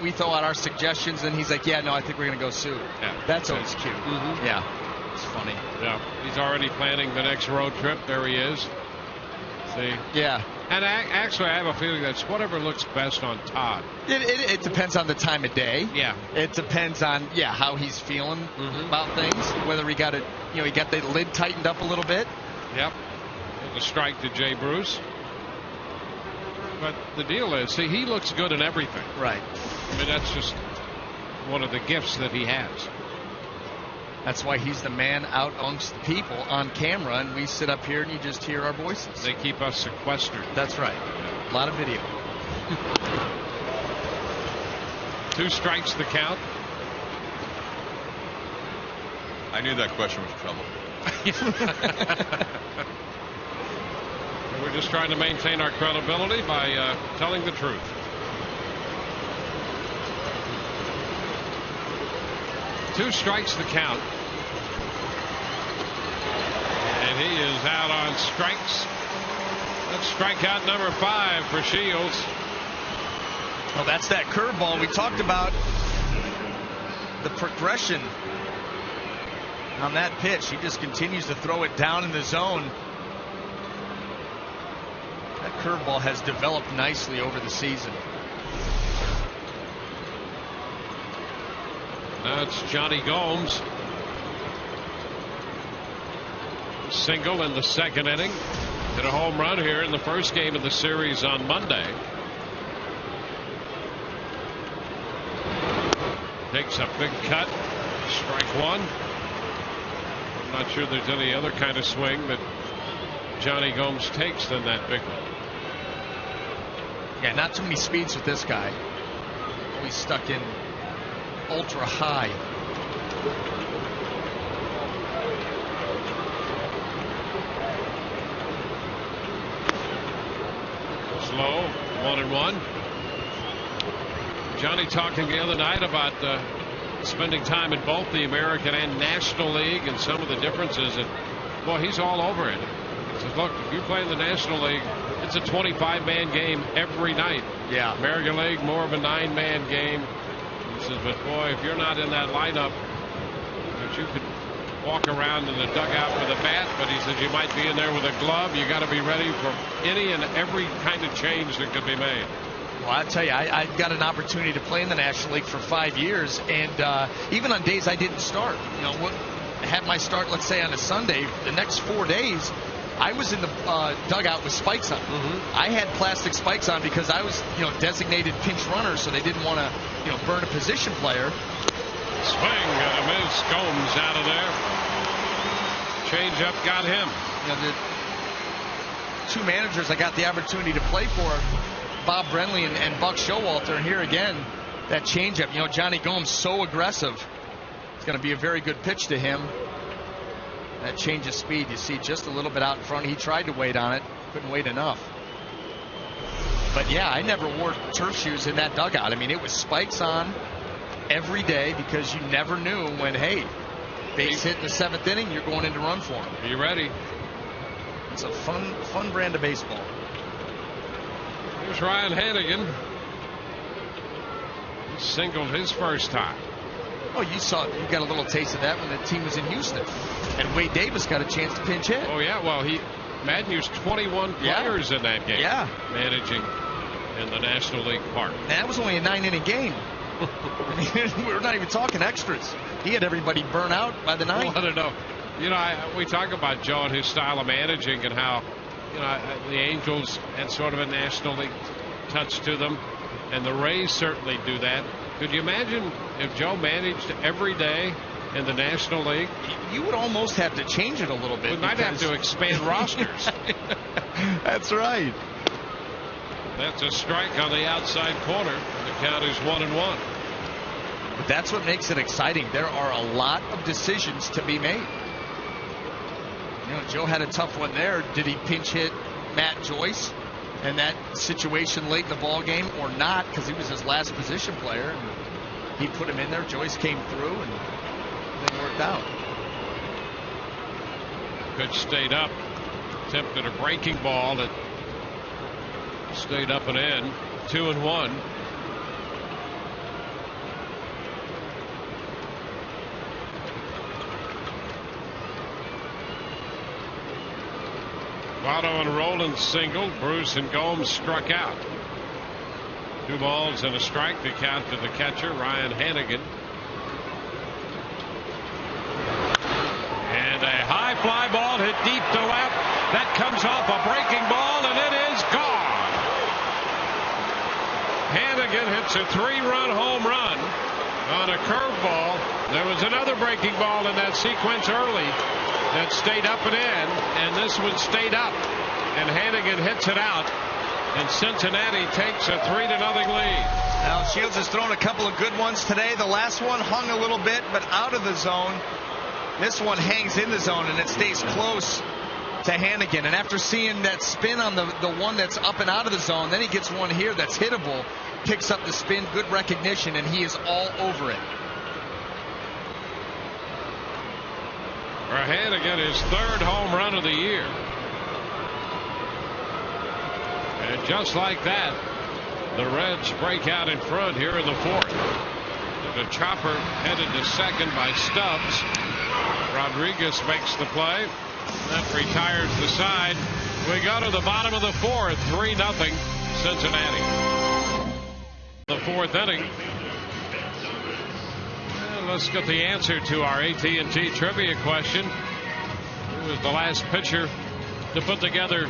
we throw out our suggestions, and he's like, "Yeah, no, I think we're going to go suit." Yeah. That's always cute. Mm-hmm. Yeah. It's funny. Yeah. He's already planning the next road trip. There he is. See? Yeah. And actually, I have a feeling that's whatever looks best on Todd. It depends on the time of day. Yeah. It depends on how he's feeling about things. Whether he got he got the lid tightened up a little bit. Yep. A strike to Jay Bruce. But the deal is, see, he looks good in everything. Right. I mean, that's just one of the gifts that he has. That's why he's the man out amongst the people on camera, and we sit up here and you just hear our voices. They keep us sequestered. That's right. A lot of video. 2 strikes the count. I knew that question was trouble. We're just trying to maintain our credibility by telling the truth. Two strikes the count. And he is out on strikes. That's strikeout number 5 for Shields. Well, that's that curveball. We talked about the progression on that pitch. He just continues to throw it down in the zone. That curveball has developed nicely over the season. Now it's Johnny Gomes. Single in the second inning. Hit a home run here in the first game of the series on Monday. Takes a big cut. Strike one. I'm not sure there's any other kind of swing that Johnny Gomes takes than that big one. Yeah, not too many speeds with this guy. Always stuck in ultra high. Slow, 1-1. Johnny talking the other night about spending time in both the American and National League and some of the differences. And well, he's all over it. He says, look, if you play in the National League, it's a 25-man game every night. Yeah. American League, more of a 9-man game. He says, but boy, if you're not in that lineup, that you could walk around in the dugout with a bat, but he says you might be in there with a glove. You got to be ready for any and every kind of change that could be made. Well, I tell you, I got an opportunity to play in the National League for 5 years, and even on days I didn't start, had my start, let's say, on a Sunday, the next 4 days, I was in the dugout with spikes on. I had plastic spikes on because I was, designated pinch runner, so they didn't want to, burn a position player. Swing and a miss. Gomes out of there. Change-up got him. The two managers I got the opportunity to play for, Bob Brenly and Buck Showalter, and here again, that changeup. Johnny Gomes so aggressive. It's going to be a very good pitch to him. That change of speed, you see just a little bit out in front. He tried to wait on it, couldn't wait enough. But yeah, I never wore turf shoes in that dugout. I mean, it was spikes on every day because you never knew when, hey, base hit in the 7th inning, you're going in to run for him. Are you ready? It's a fun brand of baseball. Here's Ryan Hanigan. He singled his first time. Oh, you got a little taste of that when the team was in Houston. And Wade Davis got a chance to pinch hit. Oh, yeah. Well, Madden used 21 players in that game. Yeah. Managing in the National League park. And that was only a 9-inning game. We're not even talking extras. He had everybody burn out by the 9th. Well, I don't know. We talk about Joe and his style of managing and how, the Angels had sort of a National League touch to them. And the Rays certainly do that. Could you imagine if Joe managed every day in the National League? You would almost have to change it a little bit. We might have to expand rosters. That's right. That's a strike on the outside corner. The count is 1-1. But that's what makes it exciting. There are a lot of decisions to be made. Joe had a tough one there. Did he pinch hit Matt Joyce in that situation late in the ball game or not? Because he was his last position player. And he put him in there. Joyce came through and then worked out. Pitch stayed up. Attempted a breaking ball that stayed up and in. 2-1. Votto and Rowland singled. Bruce and Gomes struck out. 2 balls and a strike to count to the catcher, Ryan Hanigan. And a high fly ball hit deep to left. That comes off a breaking ball, and it is gone. Hanigan hits a 3-run home run on a curveball. There was another breaking ball in that sequence early that stayed up and in, and this one stayed up, and Hanigan hits it out, and Cincinnati takes a 3-0 lead. Now Shields has thrown a couple of good ones today. The last one hung a little bit, but out of the zone. This one hangs in the zone, and it stays close to Hanigan. And after seeing that spin on the one that's up and out of the zone, then he gets one here that's hittable, picks up the spin, good recognition, and he is all over it. For Hanigan, his 3rd home run of the year. And just like that, the Reds break out in front here in the 4th. The chopper headed to second by Stubbs. Rodriguez makes the play. That retires the side. We go to the bottom of the fourth. 3-0 Cincinnati. The fourth inning. And let's get the answer to our AT&T trivia question. Who was the last pitcher to put together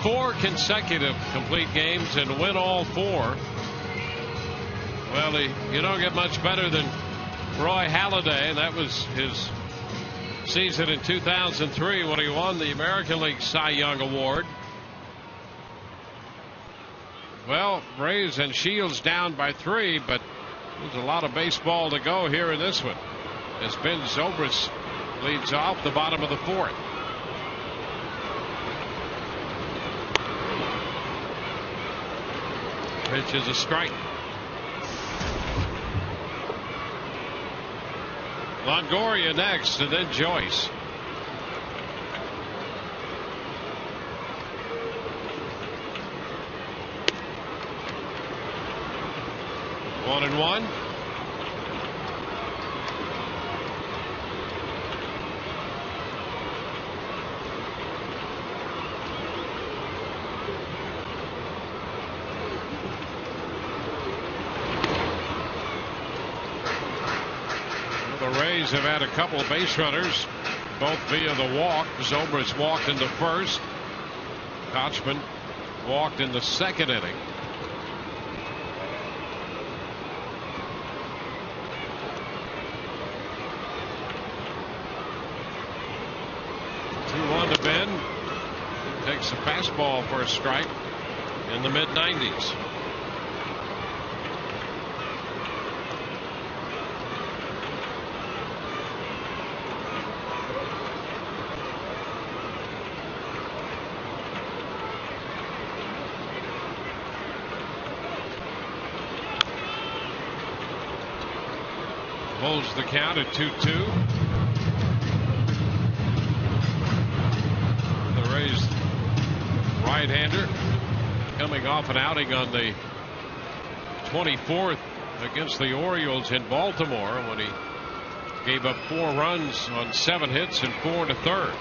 4 consecutive complete games and win all 4? Well, you don't get much better than Roy Halladay. That was his season in 2003 when he won the American League Cy Young Award. Well, Rays and Shields down by 3, but there's a lot of baseball to go here in this one as Ben Zobrist leads off the bottom of the fourth. Pitch is a strike. Longoria next, and then Joyce. One and one. The Rays have had a couple of base runners, both via the walk. Zobrist walked in the first. Kochman walked in the second inning. To Ben. Takes a fastball for a strike in the mid-90s. Holds the count at 2-2. Right-hander coming off an outing on the 24th against the Orioles in Baltimore when he gave up 4 runs on 7 hits and 4 1/3.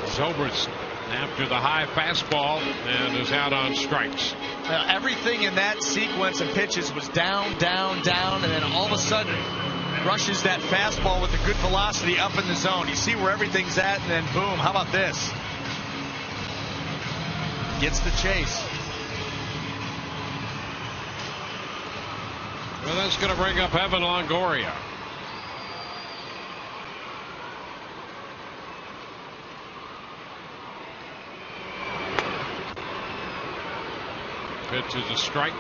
Zobrist after the high fastball and is out on strikes. Everything in that sequence of pitches was down, down, down, and then all of a sudden rushes that fastball with a good velocity up in the zone. You see where everything's at, and then boom, how about this? Gets the chase. Well, that's going to bring up Evan Longoria. Pitch is a strike.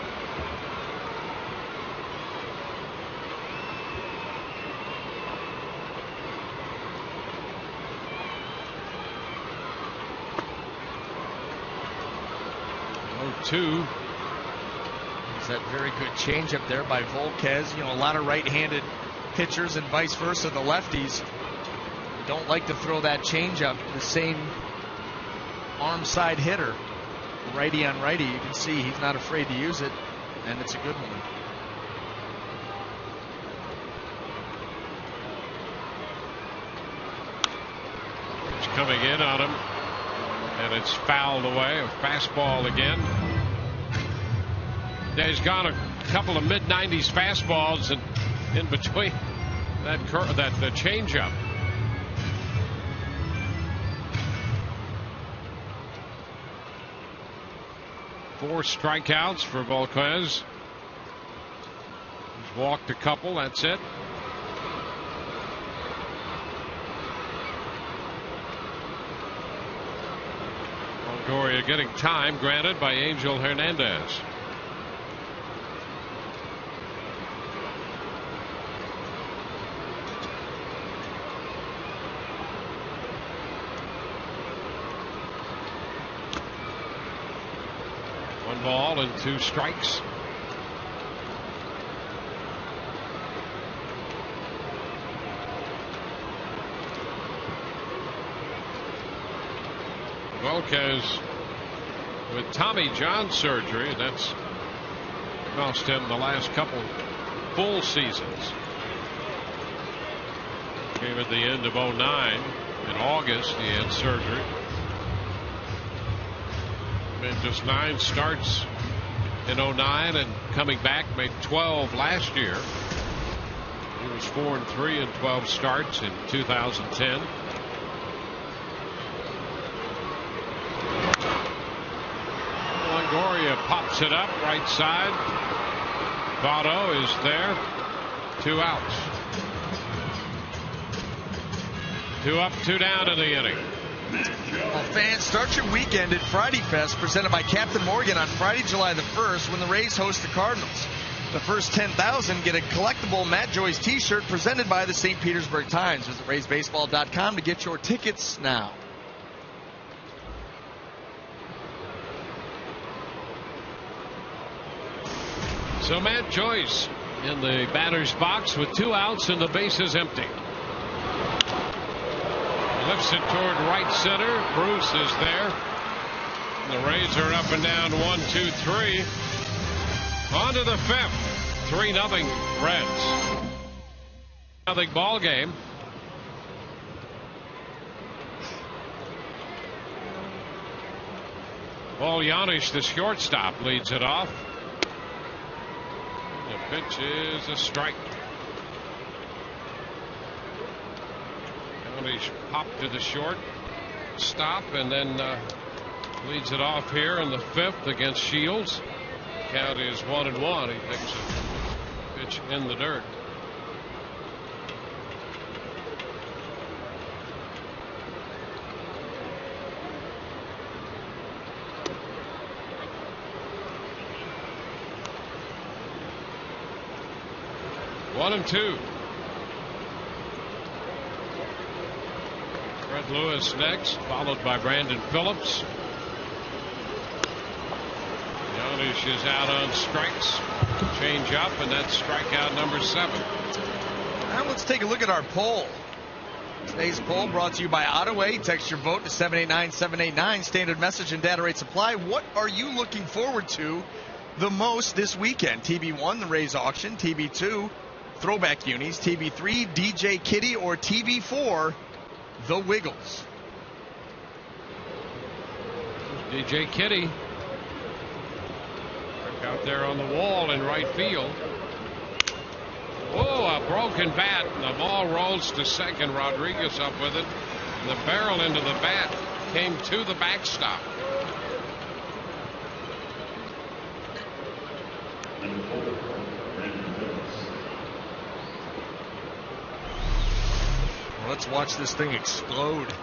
Two. Is that very good changeup there by Volquez? You know, a lot of right-handed pitchers and vice versa. The lefties don't like to throw that changeup. The same arm side hitter, righty on righty. You can see he's not afraid to use it, and it's a good one. It's coming in on him, and it's fouled away. A fastball again. Yeah, he's gone a couple of mid-90s fastballs, and in between that the changeup. Four strikeouts for Volquez. He's walked a couple. That's it. Longoria getting time granted by Angel Hernandez. Ball and 2 strikes. Volquez with Tommy John surgery. That's Cost him the last couple full seasons. Came at the end of 09. In August, he had surgery. Made just 9 starts in 09 and coming back made 12 last year. He was 4-3 in 12 starts in 2010. Longoria pops it up right side. Votto is there. 2 outs. 2 up, 2 down in the inning. Well, fans, start your weekend at Friday Fest, presented by Captain Morgan on Friday, July the 1st, when the Rays host the Cardinals. The first 10,000 get a collectible Matt Joyce t-shirt presented by the St. Petersburg Times. Visit RaysBaseball.com to get your tickets now. So Matt Joyce in the batter's box with 2 outs and the bases empty. Lifts it toward right center. Bruce is there. The Rays are up and down 1-2-3. On to the 5th. 3-0 Reds. Nothing ball game. Paul Janisch, the shortstop, leads it off. The pitch is a strike. Janisch popped to the short stop and then leads it off here in the 5th against Shields. Count is 1-1. He takes a pitch in the dirt. One and 2. Fred Lewis next, followed by Brandon Phillips. Janisch is out on strikes. Change up, and that's strikeout number 7. Now let's take a look at our poll. Today's poll brought to you by Ottaway. Text your vote to 789-789. Standard message and data rate supply. What are you looking forward to the most this weekend? TB1, the Rays auction. TB2, throwback unis. TB3, DJ Kitty. Or TB4, the Wiggles. DJ Kitty out there on the wall in right field. Oh, a broken bat. The ball rolls to second. Rodriguez up with it. The barrel into the bat came to the backstop. Well, let's watch this thing explode.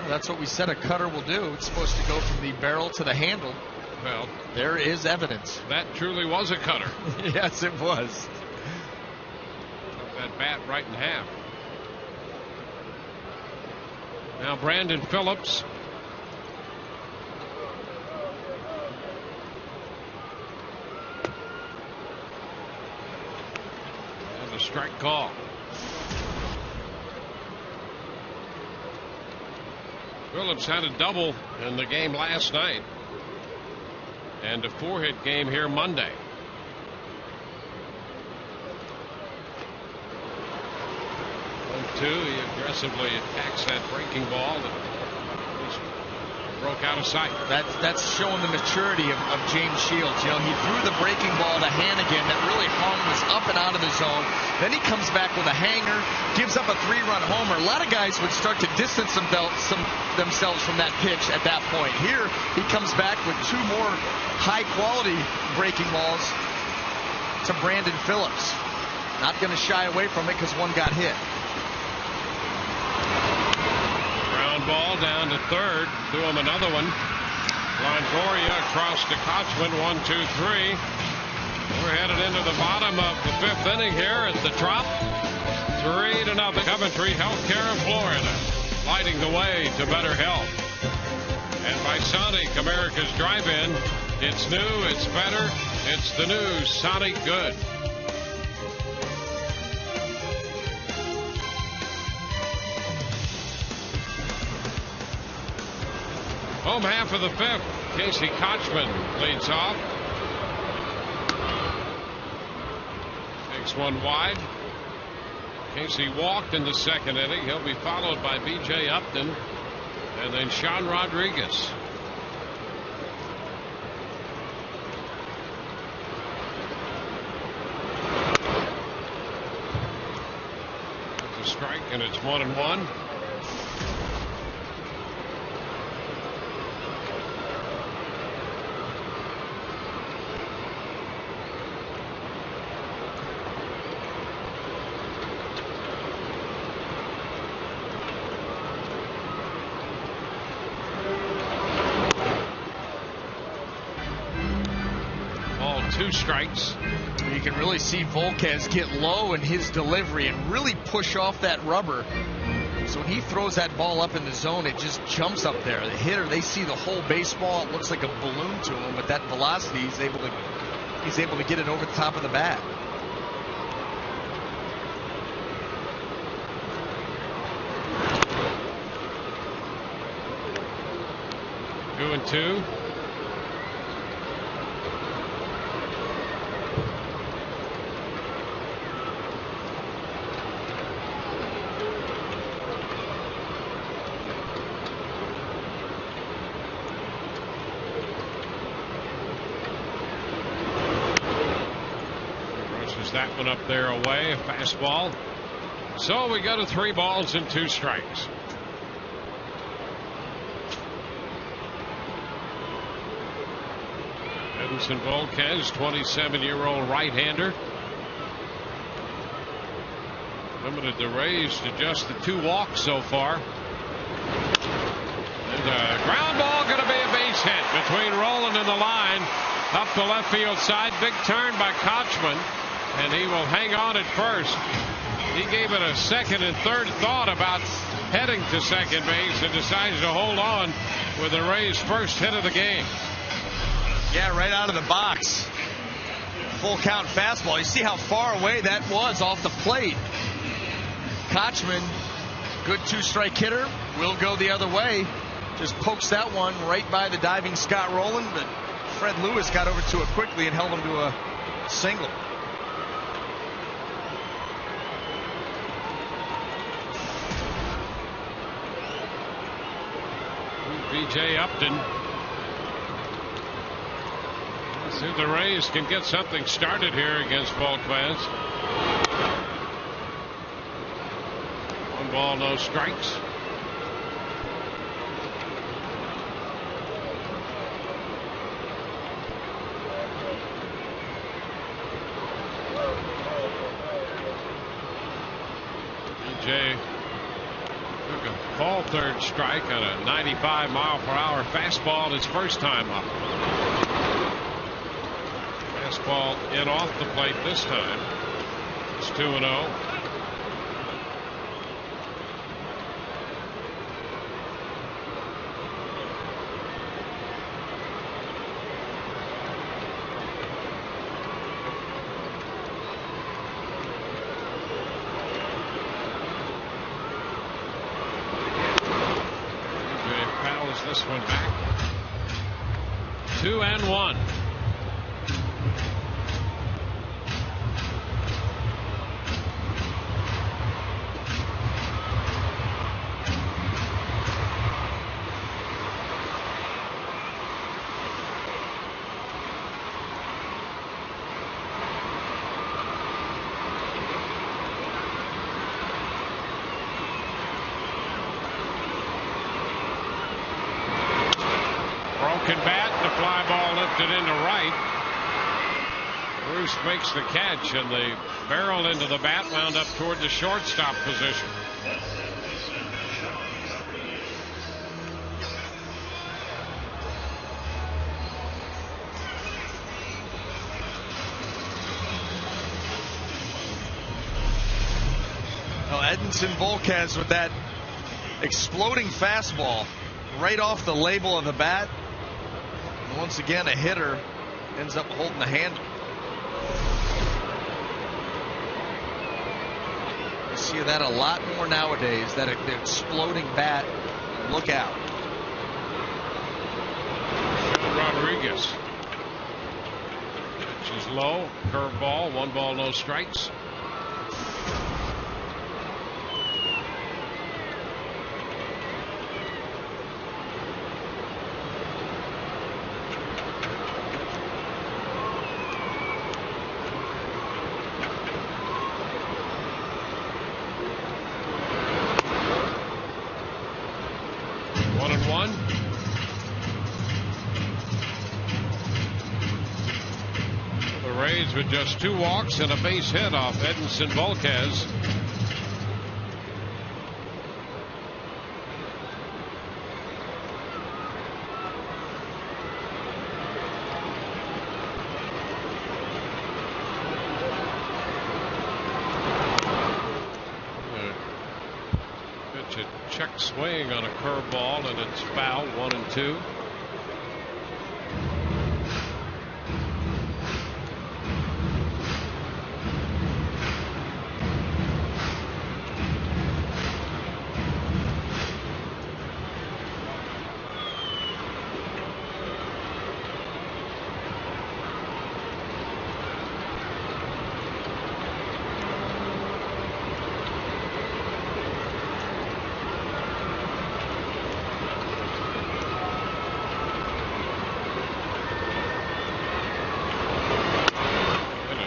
That's what we said a cutter will do. It's supposed to go from the barrel to the handle. Well, there is evidence. That truly was a cutter. Yes, it was. Took that bat right in half. Now Brandon Phillips. And a strike call. Phillips had a double in the game last night and a 4-hit game here Monday. 1-2. He aggressively attacks that breaking ball that just broke out of sight. That's showing the maturity of James Shields. You know, he threw the breaking ball to Hanigan that really hung, was up and out of the zone. Then he comes back with a hanger, gives up a 3-run homer. A lot of guys would start to distance themselves from that pitch at that point. Here, he comes back with 2 more high-quality breaking balls to Brandon Phillips. Not going to shy away from it because one got hit. Ground ball down to third. Do him another one. Longoria across to Kochman. 1-2-3. We're headed into the bottom of the 5th inning here at the Trop. 3-0. Coventry Healthcare of Florida, lighting the way to better health. And by Sonic, America's drive-in. It's new, it's better, it's the new Sonic Good. Home half of the fifth. Casey Kochman leads off. Takes one wide. Casey walked in the second inning. He'll be followed by B.J. Upton and then Sean Rodriguez. That's a strike, and it's 1-1. Two strikes. You can really see Volquez get low in his delivery and really push off that rubber. So when he throws that ball up in the zone, it just jumps up there. The hitter, they see the whole baseball. It looks like a balloon to him. But that velocity, he's able to get it over the top of the bat. Two and two. That one up there away, a fastball. So we go to 3 balls and 2 strikes. Edinson Volquez, 27-year-old right-hander. Limited the Rays to just the 2 walks so far. And a ground ball going to be a base hit between Rowland and the line. Up the left field side. Big turn by Kochman. And he will hang on at first. He gave it a second and third thought about heading to second base and decided to hold on with the Rays' first hit of the game. Yeah, right out of the box. Full count fastball. You see how far away that was off the plate. Kochman, good 2-strike hitter, will go the other way. Just pokes that one right by the diving Scott Rowland, but Fred Lewis got over to it quickly and held him to a single. B.J. Upton. Let's see if the Rays can get something started here against Volquez. 1 ball, no strikes. B.J. took a ball third strike on a 95-mile-per-hour fastball his first time up. Fastball in off the plate this time. It's 2-0. This one back. 2-1. Broken bat, the fly ball lifted into right. Bruce makes the catch, and the barrel into the bat wound up toward the shortstop position. Well, Edinson Volquez with that exploding fastball right off the label of the bat. And once again, a hitter ends up holding the handle. You see that a lot more nowadays, that the exploding bat. Look out. Rodriguez. She's low, curveball, 1 ball, no strikes. With just 2 walks and a base hit off Edinson Volquez. Pitch a check swing on a curveball, and it's foul, 1-2.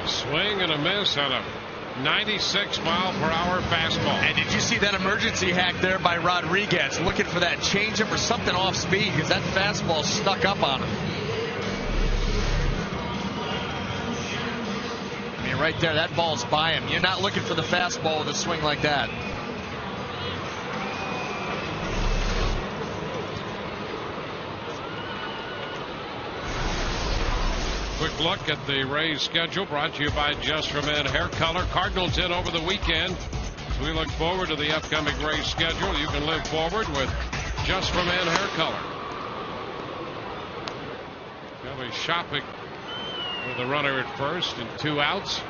Swing and a miss on a 96-mile-per-hour fastball. And did you see that emergency hack there by Rodriguez, looking for that changeup or something off speed, because that fastball stuck up on him. I mean, right there, that ball's by him. You're not looking for the fastball with a swing like that. Quick look at the Rays schedule, brought to you by Just for Men Hair Color. Cardinals in over the weekend. As we look forward to the upcoming Rays schedule, you can live forward with Just for Men Hair Color. They'll be shopping with a runner at first and 2 outs.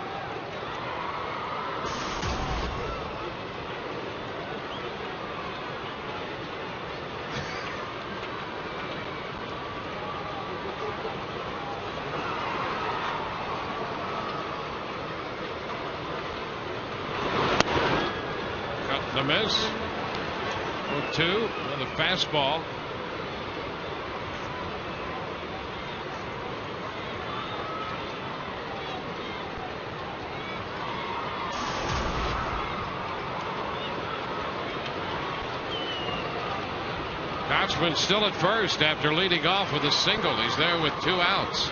The miss. 0-2. Another fastball. Kochman still at first after leading off with a single. He's there with 2 outs.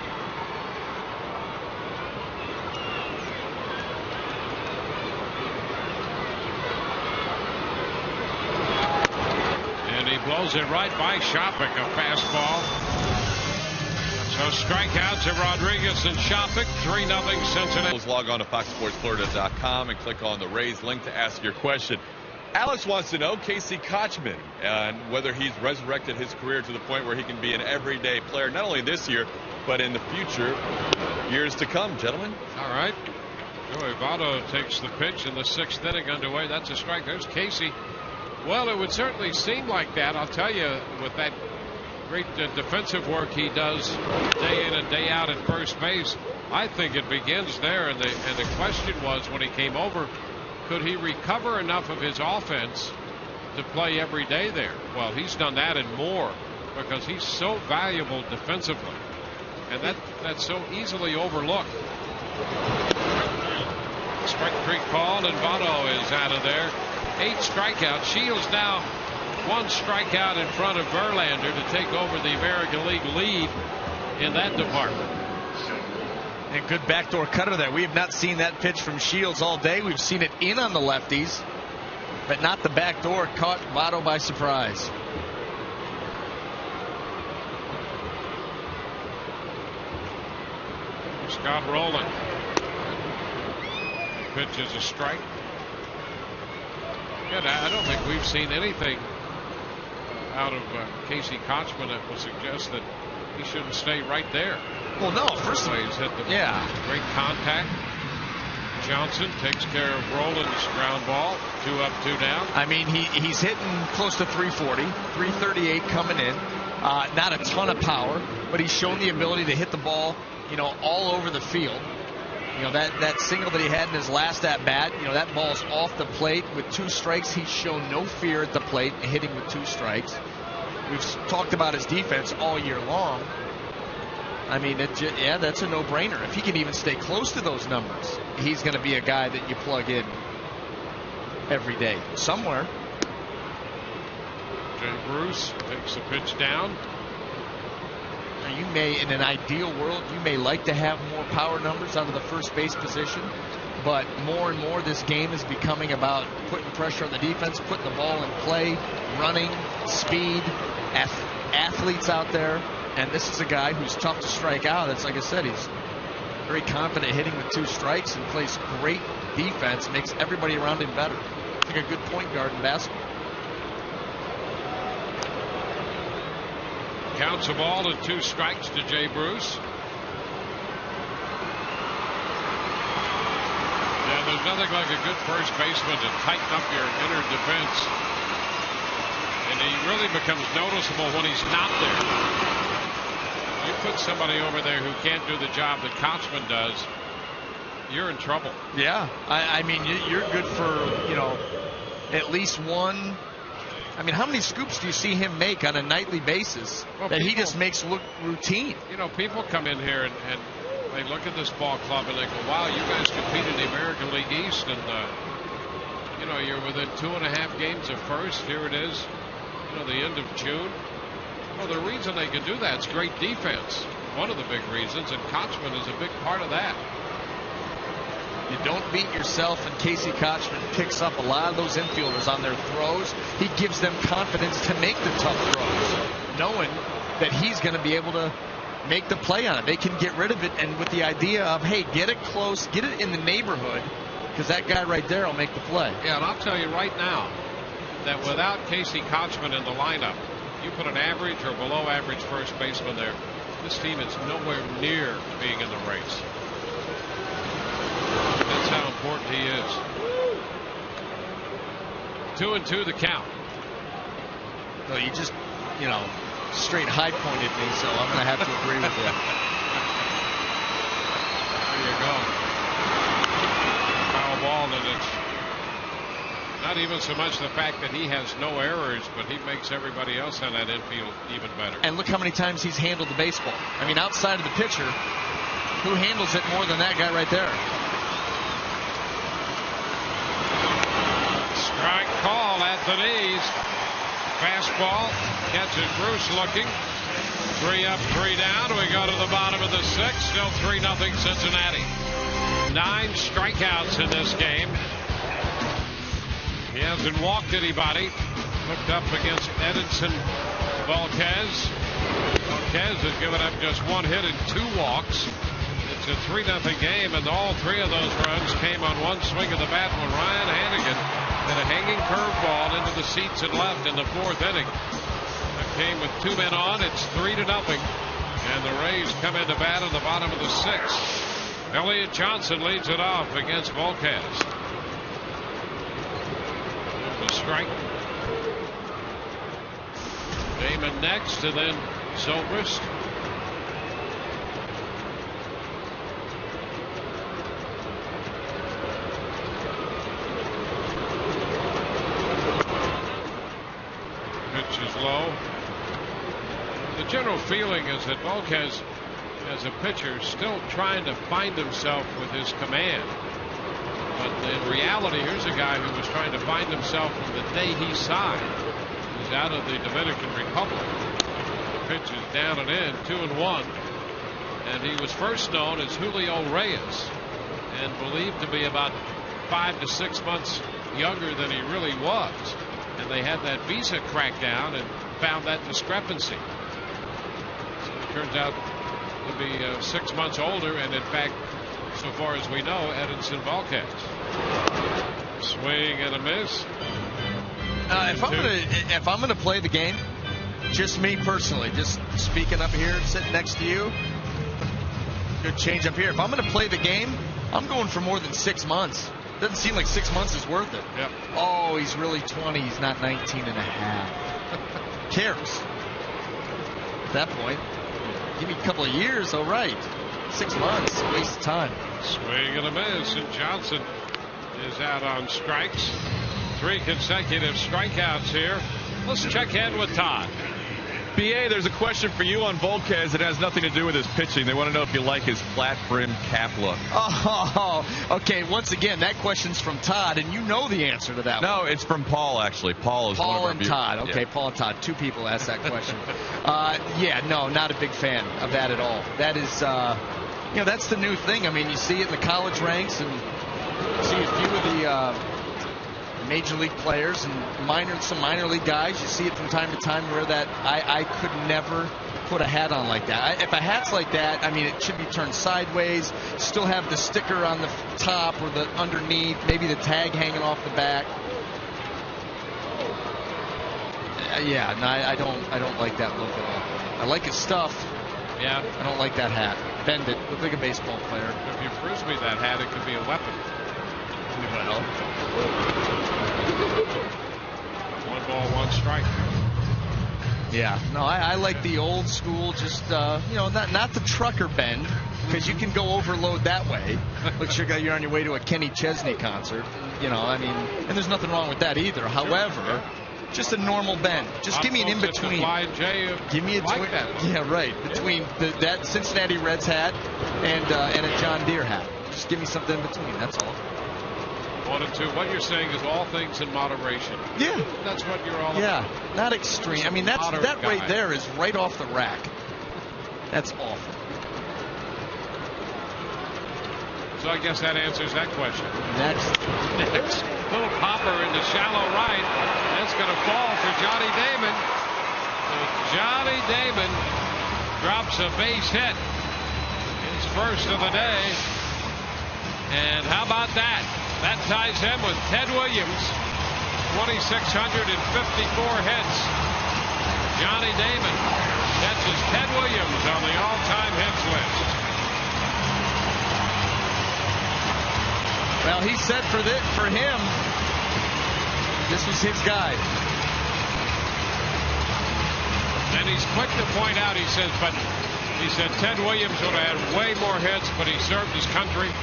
Blows it right by Shopik, a fastball. So strikeouts to Rodriguez and Shopik, 3-0 Cincinnati. Log on to FoxSportsFlorida.com and click on the Rays link to ask your question. Alex wants to know Casey Kochman and whether he's resurrected his career to the point where he can be an everyday player, not only this year, but in the future years to come, gentlemen. All right. Joey Votto takes the pitch in the 6th inning underway. That's a strike. There's Casey. Well, it would certainly seem like that. I'll tell you, with that great defensive work he does day in and day out at first base, I think it begins there. And the question was, when he came over, could he recover enough of his offense to play every day there? Well, he's done that and more, because he's so valuable defensively, and that's so easily overlooked. Strike 3 called, and Votto is out of there. 8 strikeouts. Shields now 1 strikeout in front of Verlander to take over the American League lead in that department. And good backdoor cutter there. We have not seen that pitch from Shields all day. We've seen it in on the lefties, but not the backdoor. Caught Votto by surprise. Scott Rowland. Pitch is a strike. Yeah, I don't think we've seen anything out of Casey Kochman that would suggest that he shouldn't stay right there. Well, no, first of all, he's hit the great contact. Johnson takes care of Rowland's ground ball. 2 up, 2 down. I mean, he's hitting close to 340, 338 coming in. Not a ton of power. but he's shown the ability to hit the ball, all over the field. That single that he had in his last at bat, that ball's off the plate with 2 strikes. He's shown no fear at the plate, hitting with 2 strikes. We've talked about his defense all year long. I mean, that's a no-brainer. If he can even stay close to those numbers, he's going to be a guy that you plug in every day somewhere. Jay Bruce takes the pitch down. You may, in an ideal world, you may like to have more power numbers out of the first base position, but more and more this game is becoming about putting pressure on the defense, putting the ball in play, running, speed, athletes out there. And this is a guy who's tough to strike out. It's like I said, he's very confident hitting with 2 strikes and plays great defense, makes everybody around him better. Like a good point guard in basketball. Counts a ball and 2 strikes to Jay Bruce. Yeah, there's nothing like a good first baseman to tighten up your inner defense. And he really becomes noticeable when he's not there. You put somebody over there who can't do the job that Kochman does, you're in trouble. Yeah, I mean, you're good for, at least one. I mean, how many scoops do you see him make on a nightly basis that he just makes look routine? People come in here and they look at this ball club and they go, wow, you guys compete in the American League East and, you're within 2.5 games of first. Here it is, the end of June. Well, the reason they can do that is great defense. One of the big reasons, and Kochman is a big part of that. You don't beat yourself, and Casey Kochman picks up a lot of those infielders on their throws. He gives them confidence to make the tough throws, knowing that he's going to be able to make the play on it. They can get rid of it, and with the idea of, hey, get it close, get it in the neighborhood, because that guy right there will make the play. Yeah, and I'll tell you right now that without Casey Kochman in the lineup, you put an average or below average first baseman there, this team is nowhere near being in the race. That's how important he is. 2-2 the count. Well, you just, straight high pointed me, so I'm going to have to agree with you. There you go. Foul ball, and it's not even so much the fact that he has no errors, but he makes everybody else on that infield even better. And look how many times he's handled the baseball. I mean, outside of the pitcher, who handles it more than that guy right there? Strike call at the knees. Fastball catches Bruce looking. 3 up, 3 down. We go to the bottom of the 6th. Still 3-0 Cincinnati. 9 strikeouts in this game. He hasn't walked anybody. Hooked up against Edinson Volquez. Volquez has given up just 1 hit and 2 walks. It's a 3-0 game, and all 3 of those runs came on 1 swing of the bat when Ryan Hanigan hit a hanging curveball into the seats and left in the 4th inning. That came with 2 men on. It's 3-0, and the Rays come into bat in the bottom of the 6th. Elliott Johnson leads it off against Volquez. There's a strike. Damon next, and then Zobrist. Pitch is low. The general feeling is that Volquez, as a pitcher, still trying to find himself with his command. But in reality, here's a guy who was trying to find himself from the day he signed. He's out of the Dominican Republic. The pitch is down and in, 2-1. And he was first known as Julio Reyes and believed to be about 5 to 6 months younger than he really was. And they had that visa crackdown and found that discrepancy. So it turns out to be 6 months older, and in fact, so far as we know, Edinson Volquez. Swing and a miss. If I'm gonna play the game, just me personally, just speaking up here, sitting next to you, good change up here. If I'm gonna play the game, I'm going for more than 6 months. Doesn't seem like 6 months is worth it. Yep. Oh, he's really 20. He's not 19 and a half. Cares at that point. Give me a couple of years, all right. 6 months, waste of time. Swing and a miss, and Johnson is out on strikes. 3 consecutive strikeouts here. Let's check in with Todd. BA, there's a question for you on Volquez. It has nothing to do with his pitching. They want to know if you like his flat brim cap look. Oh, okay. Once again, that question's from Todd, and you know the answer to that one. No, it's from Paul, actually. Paul is one of our and viewers. Todd. Okay, Yeah. Paul and Todd. 2 people asked that question. Yeah, no, not a big fan of that at all. That is, that's the new thing. I mean, you see it in the college ranks, and you see a few of the major league players and some minor league guys. You see it from time to time where that I could never put a hat on like that. If a hat's like that, I mean, it should be turned sideways, still have the sticker on the top or the underneath, maybe the tag hanging off the back. Yeah, no, I don't like that look at all. I like his stuff. Yeah. I don't like that hat. Bend it. Look like a baseball player. If you frisbee that hat, it could be a weapon. Well, 1 ball, 1 strike. yeah. No, I like the old school, just, not the trucker bend, because you can go overload that way. Looks like you're on your way to a Kenny Chesney concert. And there's nothing wrong with that either. However, just a normal bend. Just give me an in-between. Give me a like that. Yeah, right. Between that Cincinnati Reds hat and a John Deere hat. Just give me something in between. That's all. 1 and 2. What you're saying is all things in moderation. Yeah. That's what you're all about. Yeah. Not extreme. I mean, that right there is right off the rack. That's awful. So I guess that answers that question. Next. Little popper into shallow right. That's going to fall for Johnny Damon. Johnny Damon drops a base hit. His first of the day. And how about that? That ties him with Ted Williams. 2,654 hits. Johnny Damon catches Ted Williams on the all-time hits list. Well, he said for him, this was his guy. And he's quick to point out, he said Ted Williams would have had way more hits, but he served his country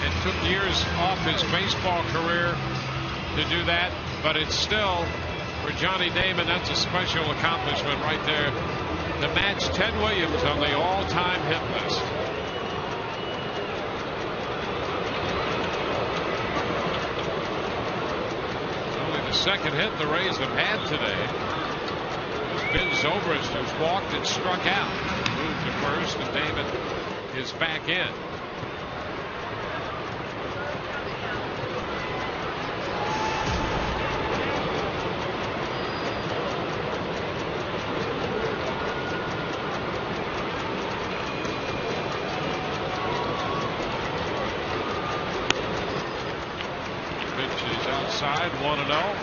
and took years off his baseball career to do that. But it's still, for Johnny Damon, that's a special accomplishment right there to match Ted Williams on the all-time hit list. Only the second hit the Rays have had today. Ben Zobrist, who's walked and struck out. Moved to first, and Damon is back in. Pitch is outside, 1-0.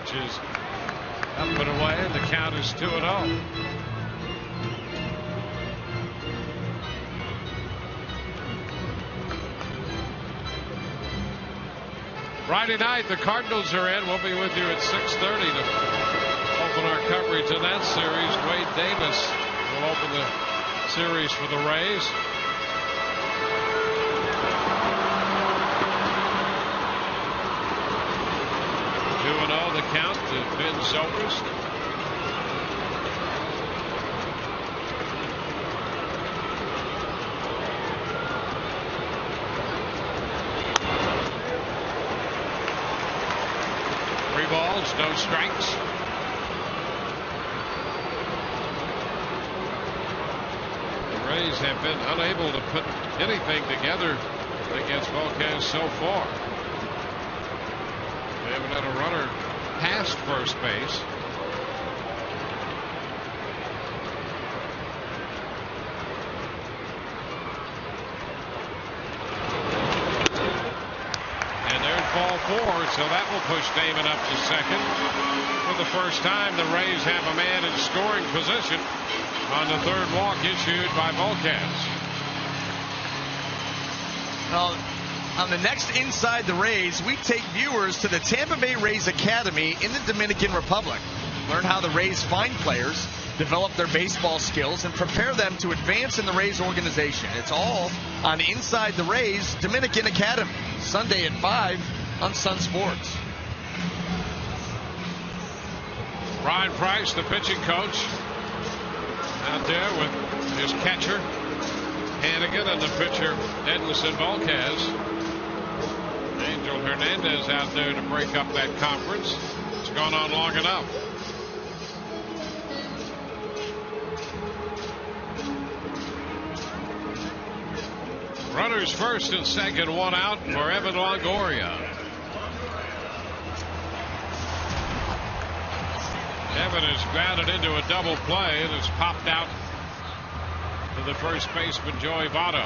Is up and away, and the count is 2-0. Friday night, the Cardinals are in. We'll be with you at 6:30 to open our coverage of that series. Wade Davis will open the series for the Rays. The count to Ben Zobrist. Three balls, no strikes. The Rays have been unable to put anything together against Volquez so far. They haven't had a runner past first base. And they're in ball four, so that will push Damon up to second. For the first time, the Rays have a man in scoring position on the third walk issued by Volquez. Now, on the next Inside the Rays, we take viewers to the Tampa Bay Rays Academy in the Dominican Republic. Learn how the Rays find players, develop their baseball skills, and prepare them to advance in the Rays organization. It's all on Inside the Rays Dominican Academy, Sunday at 5 on Sun Sports. Brian Price, the pitching coach, out there with his catcher, Hanigan, and the pitcher, Edinson Volquez. Angel Hernandez out there to break up that conference. It's gone on long enough. Runners first and second, one out for Evan Longoria. Evan is grounded into a double play and has popped out to the first baseman, Joey Votto.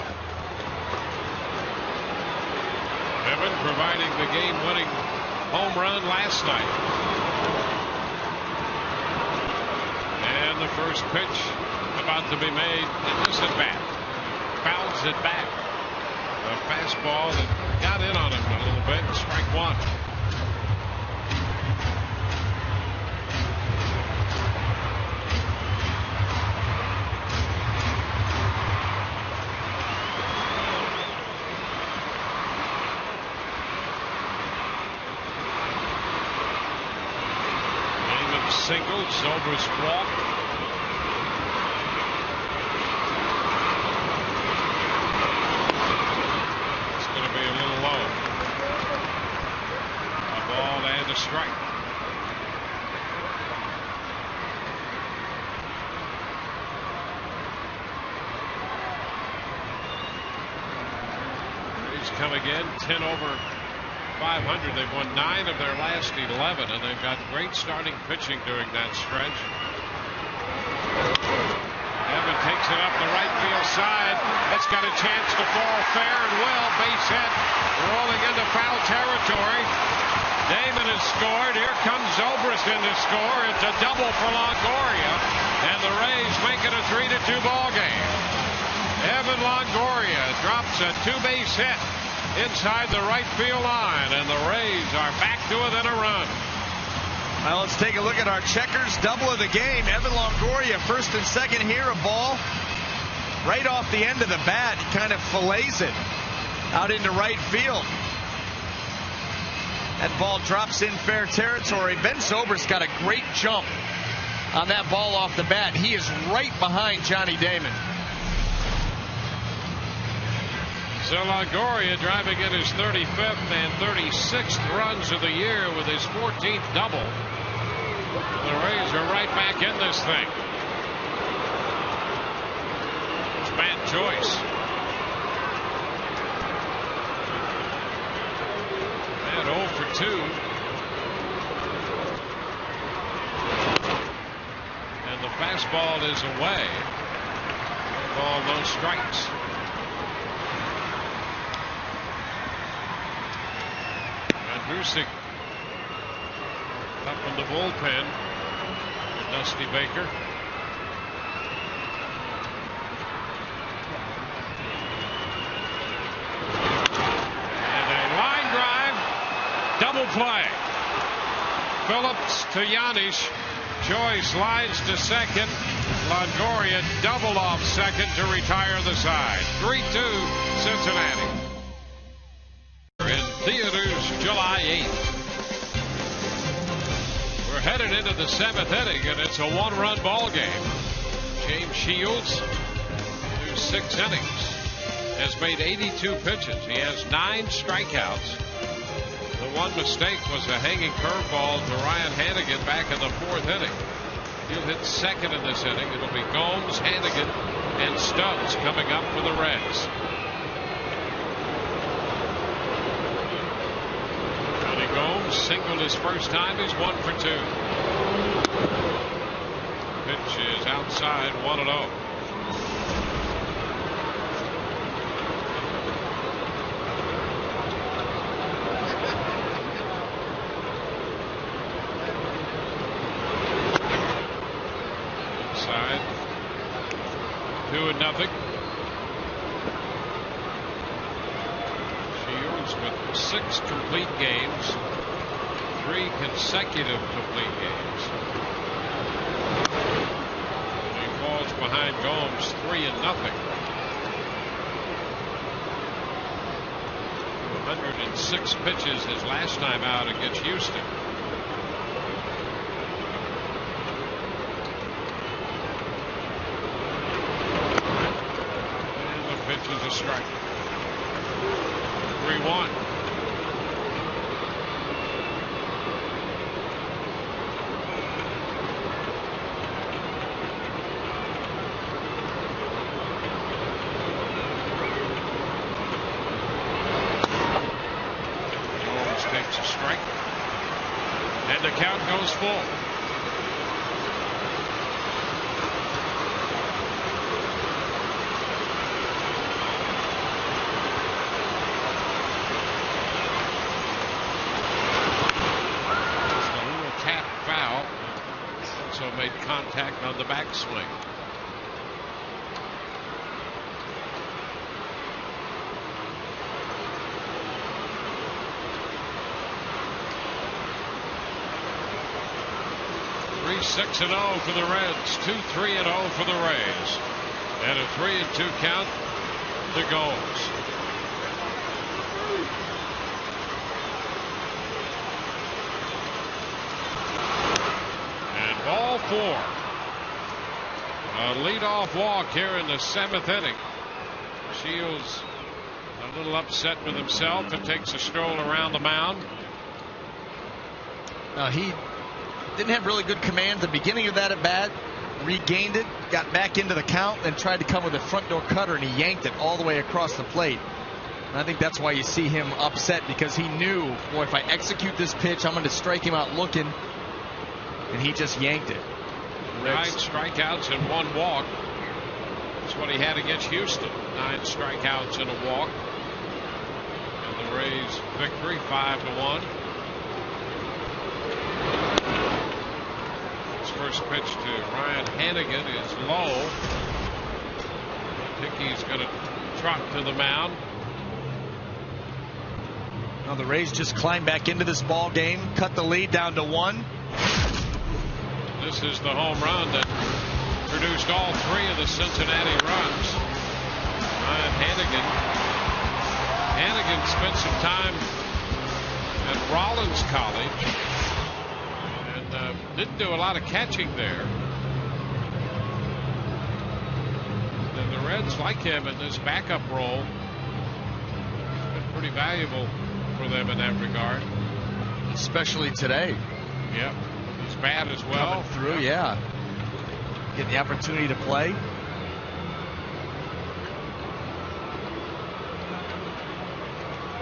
Evan providing the game-winning home run last night. And the first pitch about to be made in this at-bat. Fouls it back. A fastball that got in on him a little bit. Strike one. Damon singled. Zobrist walked. A strike. He's come again, 10 over 500. They've won 9 of their last 11, and they've got great starting pitching during that stretch. Evan takes it up the right field side. It's got a chance to fall fair and well. Base hit, rolling into foul territory. Damon has scored. Here comes Zobrist in to score. It's a double for Longoria, and the Rays make it a 3-2 ball game. Evan Longoria drops a two-base hit inside the right field line, and the Rays are back to within a run. Well, let's take a look at our checkers. Double of the game. Evan Longoria, first and second here. A ball right off the end of the bat. He kind of fillets it out into right field. That ball drops in fair territory. Ben Zobrist got a great jump on that ball off the bat. He is right behind Johnny Damon. So Longoria driving in his 35th and 36th runs of the year with his 14th double. The Rays are right back in this thing. It's Matt Joyce. Matt 0 for 2. And the fastball is away. Ball, no strikes. Andrusick up in the bullpen. Dusty Baker. And a line drive. Double play. Phillips to Yanish. Joyce lines to second. Longoria double off second to retire the side. 3-2 Cincinnati. In theaters July 8th. We're headed into the 7th inning, and it's a one-run ball game. James Shields, through 6 innings, has made 82 pitches. He has 9 strikeouts. The one mistake was a hanging curveball to Ryan Hanigan back in the 4th inning. He'll hit second in this inning. It'll be Gomes, Hanigan, and Stubbs coming up for the Reds. Gomes singled his first time. He's 1 for 2. Pitch is outside, 1-0. 2-0. Shields with 6 complete games, 3 consecutive complete games. He falls behind Gomes 3-0. 106 pitches his last time out against Houston. And the pitch is a strike. 3-1. Takes a strike, and the count goes full. Just a little tap foul. Also made contact on the backswing. Three 6-0 for the Reds, 2-3-0 for the Rays, and a 3-2 count to Gomes. And ball 4. A leadoff walk here in the 7th inning. Shields a little upset with himself and takes a stroll around the mound. He didn't have really good command at the beginning of that at bat. Regained it, got back into the count, and tried to come with a front door cutter, and he yanked it all the way across the plate. And I think that's why you see him upset, because he knew, boy, if I execute this pitch, I'm going to strike him out looking, and he just yanked it. 9 strikeouts and 1 walk. That's what he had against Houston. 9 strikeouts and a walk. And the Rays victory 5-1. His first pitch to Ryan Hanigan is low. I think he's going to trot to the mound. Now the Rays just climbed back into this ball game, cut the lead down to 1. This is the home run that produced all 3 of the Cincinnati runs. Ryan Hanigan. Hanigan spent some time at Rollins College and didn't do a lot of catching there. And the Reds like him in this backup role. It's been pretty valuable for them in that regard. Especially today. Yep. He's bad as well. Coming through, yeah. Getting the opportunity to play.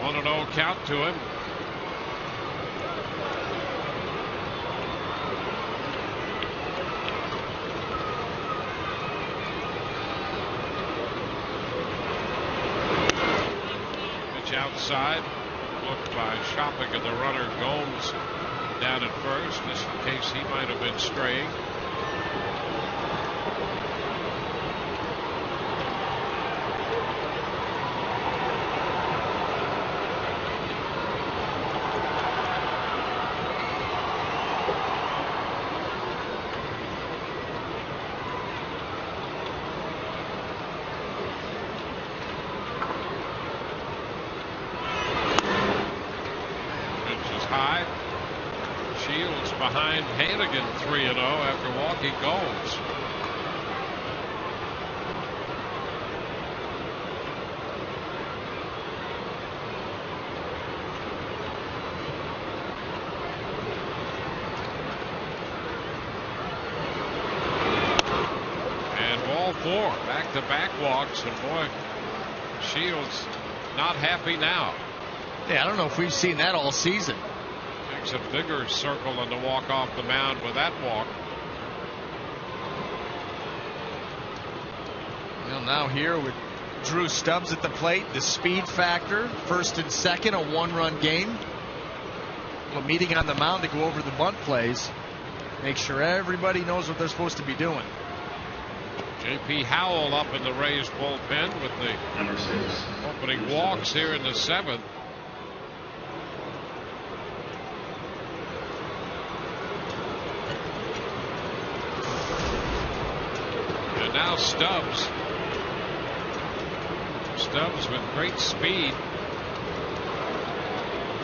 One and 0 count to him. Pitch outside. Looked by Shopping at the runner. Gomes down at first, just in case he might have been straying. Shields behind Hanigan 3-0 after walking Gomes. And ball 4, back-to-back walks, and boy, Shields not happy now. Yeah, I don't know if we've seen that all season. Makes a bigger circle on the walk off the mound with that walk. Well, now here with Drew Stubbs at the plate, the speed factor, first and second, a 1-run game. A meeting on the mound to go over the bunt plays. Make sure everybody knows what they're supposed to be doing. J.P. Howell up in the Rays bullpen with the opening walks here in the 7th. And now Stubbs. Stubbs with great speed.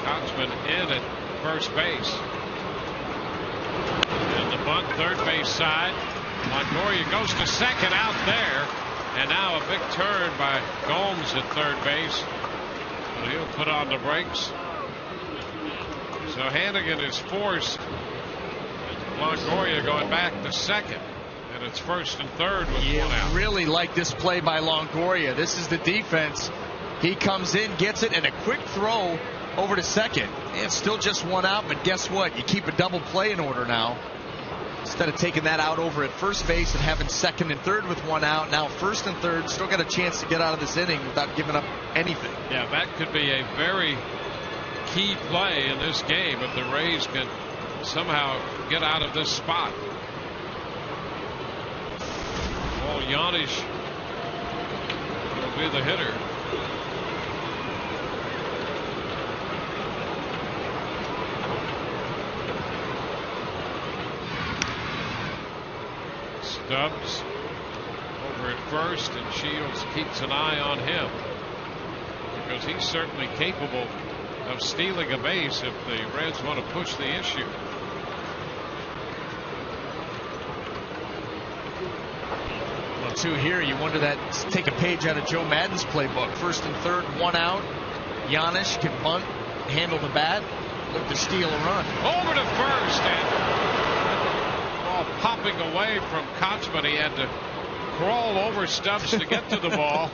Kochman in at first base. And the bunt, third base side. Longoria goes to second out there. And now a big turn by Gomes at third base. But he'll put on the brakes. So Hanigan is forced. Longoria going back to second. And it's first and third with one out. Really like this play by Longoria. This is the defense. He comes in, gets it, and a quick throw over to second. It's still just one out, but guess what? You keep a double play in order now. Instead of taking that out over at first base and having second and third with one out, now first and third, still got a chance to get out of this inning without giving up anything. Yeah, that could be a very key play in this game if the Rays can somehow get out of this spot. Well, Giannis will be the hitter. Stubbs over at first, and Shields keeps an eye on him because he's certainly capable of stealing a base if the Reds want to push the issue. Well, too, here you wonder that take a page out of Joe Madden's playbook. First and third, one out. Giannis can bunt, handle the bat, look to steal a run. Over to first, and popping away from Kochman. He had to crawl over Stubbs to get to the ball.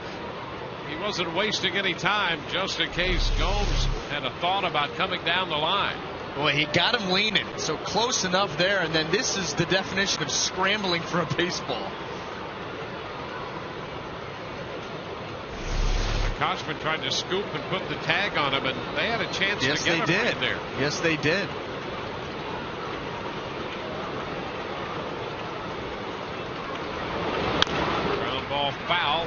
He wasn't wasting any time just in case Gomes had a thought about coming down the line. Boy, he got him leaning, so close enough there, and then this is the definition of scrambling for a baseball. Kochman tried to scoop and put the tag on him, and they had a chance to get him right there. Yes, they did. Ball foul.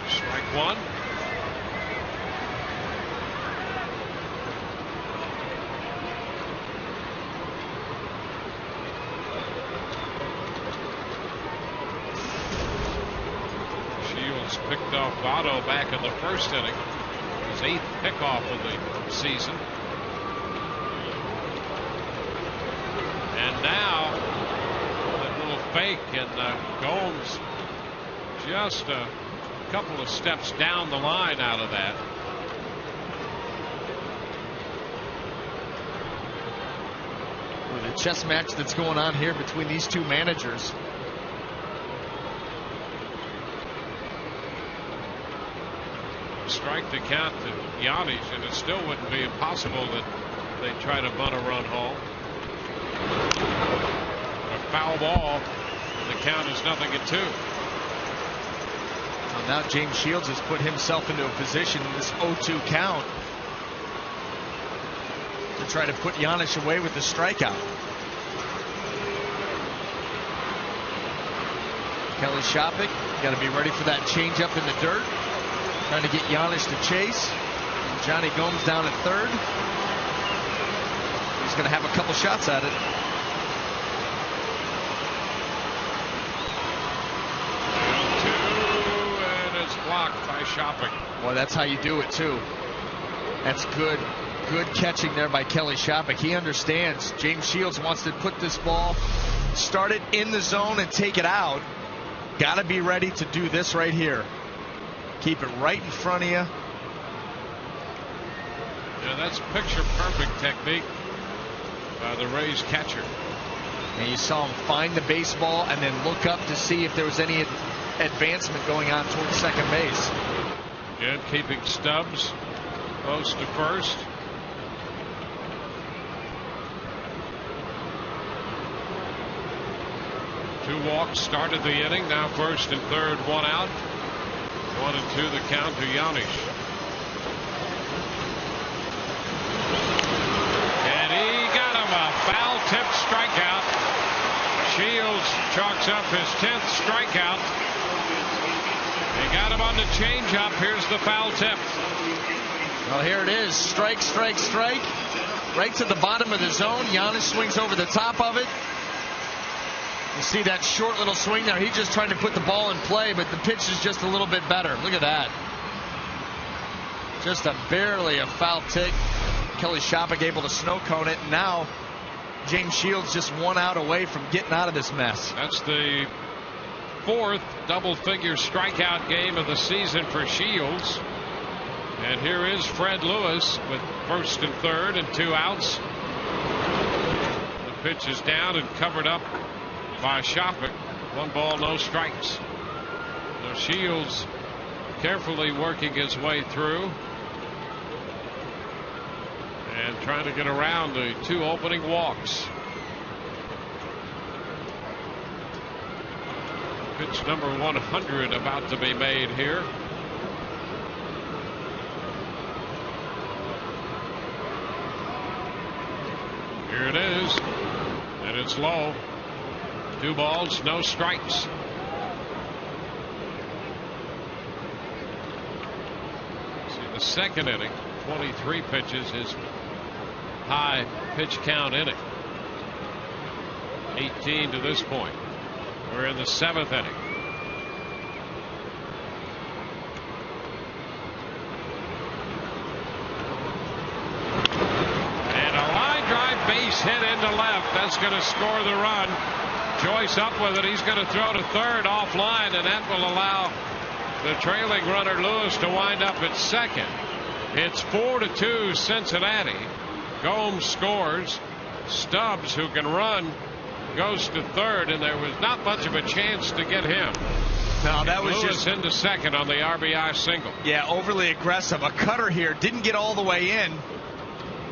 Strike one. Shields picked off Votto back in the first inning. His 8th pickoff of the season. And now fake, and Gomes just a couple of steps down the line out of that. With the chess match that's going on here between these two managers. Strike the count to Giannis, and it still wouldn't be impossible that they try to bunt a run home. A foul ball. The count is 0-2. Well, now James Shields has put himself into a position in this 0-2 count to try to put Giannis away with the strikeout. Kelly Shopik got to be ready for that changeup in the dirt. Trying to get Giannis to chase. Johnny Gomes down at third. He's going to have a couple shots at it. Blocked by Shopik. Well, that's how you do it too. That's good catching there by Kelly Shopik. He understands James Shields wants to put this ball, start it in the zone and take it out. Got to be ready to do this right here. Keep it right in front of you. Yeah, that's picture perfect technique by the Rays catcher. And you saw him find the baseball and then look up to see if there was any advancement going on towards second base. Again, keeping Stubbs close to first. Two walks started the inning. Now first and third, one out. 1-2 the count to Giannis. And he got him a foul tip strikeout. Shields chalks up his 10th strikeout. They got him on the changeup. Here's the foul tip. Well, here it is. Strike, strike, strike. Right to the bottom of the zone. Giannis swings over the top of it. You see that short little swing there. He's just trying to put the ball in play, but the pitch is just a little bit better. Look at that. Just barely a foul tick. Kelly Shoppach able to snow cone it. Now James Shields just 1 out away from getting out of this mess. That's the 4th double-figure strikeout game of the season for Shields. And here is Fred Lewis with 1st and 3rd and 2 outs. The pitch is down and covered up by Shoppach. 1 ball, no strikes. So Shields carefully working his way through and trying to get around the 2 opening walks. Pitch number 100 about to be made here. Here it is, and it's low. 2 balls, no strikes. See the 2nd inning, 23 pitches, his high pitch count inning. 18 to this point. We're in the 7th inning. And a line drive base hit into left. That's going to score the run. Joyce up with it. He's going to throw to 3rd offline, and that will allow the trailing runner Lewis to wind up at 2nd. It's 4-2 Cincinnati. Gomes scores. Stubbs, who can run, goes to 3rd, and there was not much of a chance to get him. No, that was Lewis just into 2nd on the RBI single. Yeah, overly aggressive. A cutter here, didn't get all the way in,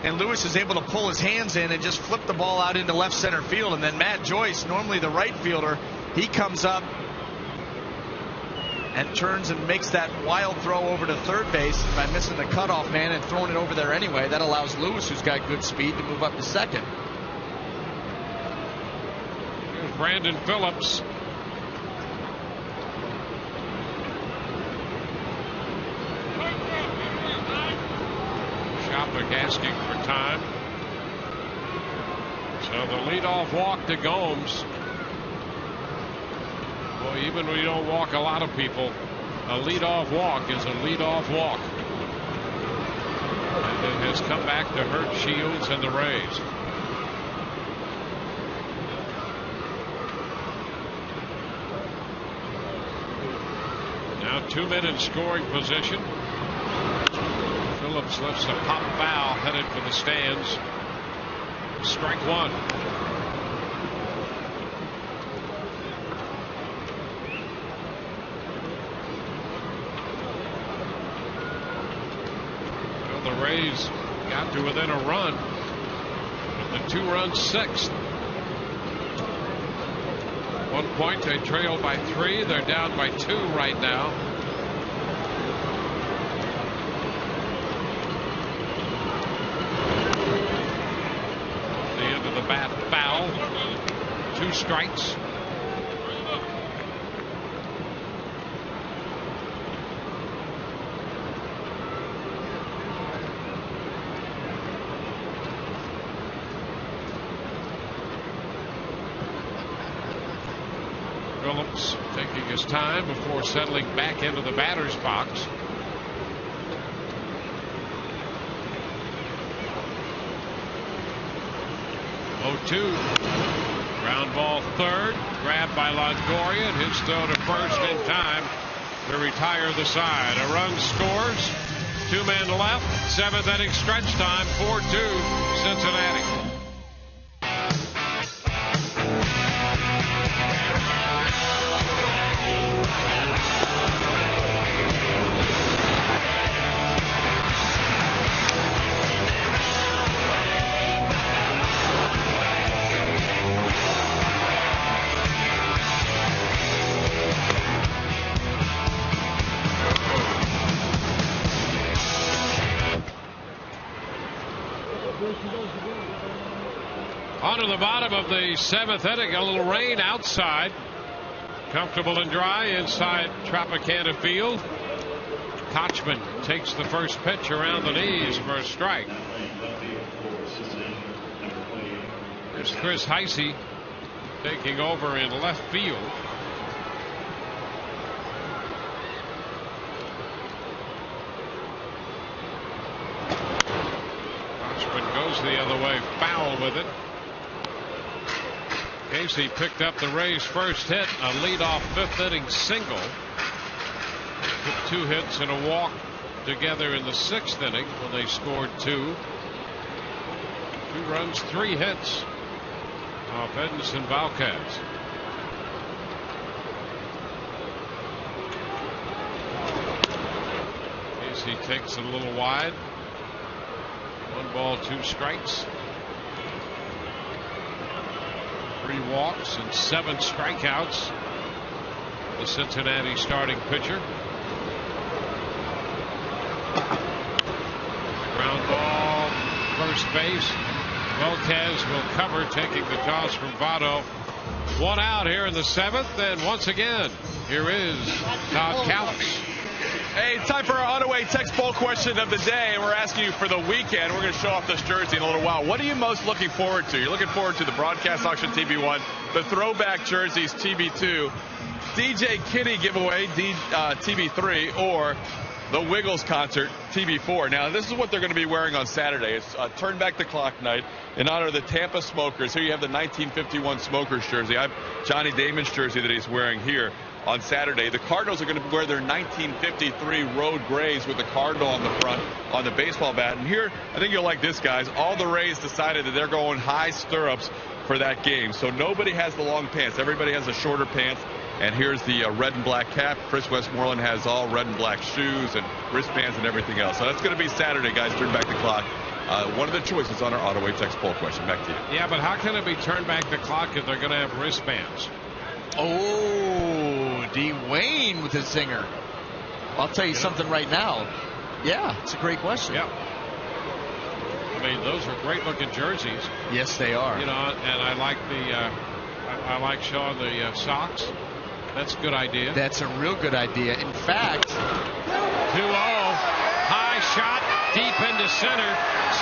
and Lewis is able to pull his hands in and just flip the ball out into left center field. And then Matt Joyce, normally the right fielder, he comes up and turns and makes that wild throw over to 3rd base by missing the cutoff man and throwing it over there anyway. That allows Lewis, who's got good speed, to move up to 2nd. Here's Brandon Phillips. Shoppach asking for time. So the leadoff walk to Gomes. Well, even when you don't walk a lot of people, a leadoff walk is a leadoff walk. And it has come back to hurt Shields and the Rays. Now 2 men in scoring position. Phillips lifts a pop foul headed for the stands. Strike 1. Well, the Rays got to within a run with the 2-run 6th. 1 point, they trailed by 3. They're down by 2 right now. The end of the bat foul. 2 strikes. Phillips taking his time before settling back into the batter's box. 0-2. Ground ball 3rd. Grabbed by Longoria, and his throw to 1st in time to retire the side. A run scores. 2 men left. 7th inning stretch time. 4-2 Cincinnati. the bottom of the 7th inning. A little rain outside. Comfortable and dry inside Tropicana Field. Kochman takes the first pitch around the knees for a strike. There's Chris Heisey taking over in left field. Kochman goes the other way, foul with it. Casey picked up the Rays' first hit, a leadoff 5th inning single. Took 2 hits and a walk together in the 6th inning when they scored 2. 2 runs, 3 hits off Edinson Volquez. Casey takes it a little wide. 1 ball, 2 strikes. 3 walks and 7 strikeouts. The Cincinnati starting pitcher. Ground ball, first base. Volquez will cover, taking the toss from Votto. 1 out here in the 7th, and once again, here is Todd Couch. Hey, it's time for our Auto-Way text poll question of the day. We're asking you for the weekend. We're going to show off this jersey in a little while. What are you most looking forward to? You're looking forward to the broadcast auction TB1, the throwback jerseys TB2, DJ Kinney giveaway TB3, or the Wiggles concert TB4. Now, this is what they're going to be wearing on Saturday. It's Turn Back the Clock night in honor of the Tampa Smokers. Here you have the 1951 Smokers jersey. I have Johnny Damon's jersey that he's wearing here on Saturday. The Cardinals are going to wear their 1953 road grays with the Cardinal on the front on the baseball bat. And here, I think you'll like this, guys. All the Rays decided that they're going high stirrups for that game. So nobody has the long pants. Everybody has the shorter pants. And here's the red and black cap. Chris Westmoreland has all red and black shoes and wristbands and everything else. So that's going to be Saturday, guys. Turn back the clock. One of the choices on our Auto-Way text poll question. Back to you. Yeah, but how can it be turn back the clock if they're going to have wristbands? Oh, Dwayne with his zinger. I'll tell you something right now. Yeah, it's a great question. Yeah. I mean, those are great looking jerseys. Yes, they are. You know, and I like I like showing the socks. That's a good idea. That's a real good idea. In fact, 2-0. High shot deep into center.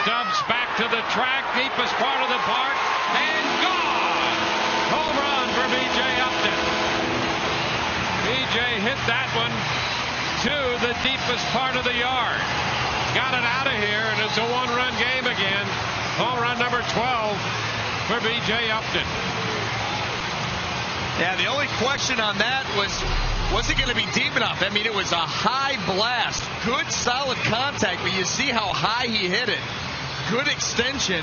Stubbs back to the track, deepest part of the park, and gone. Home run for B.J. Upton. B.J. hit that one to the deepest part of the yard. Got it out of here, and it's a 1-run game again. Home run number 12 for B.J. Upton. Yeah, the only question on that was it going to be deep enough? I mean, it was a high blast, good solid contact, but you see how high he hit it. Good extension.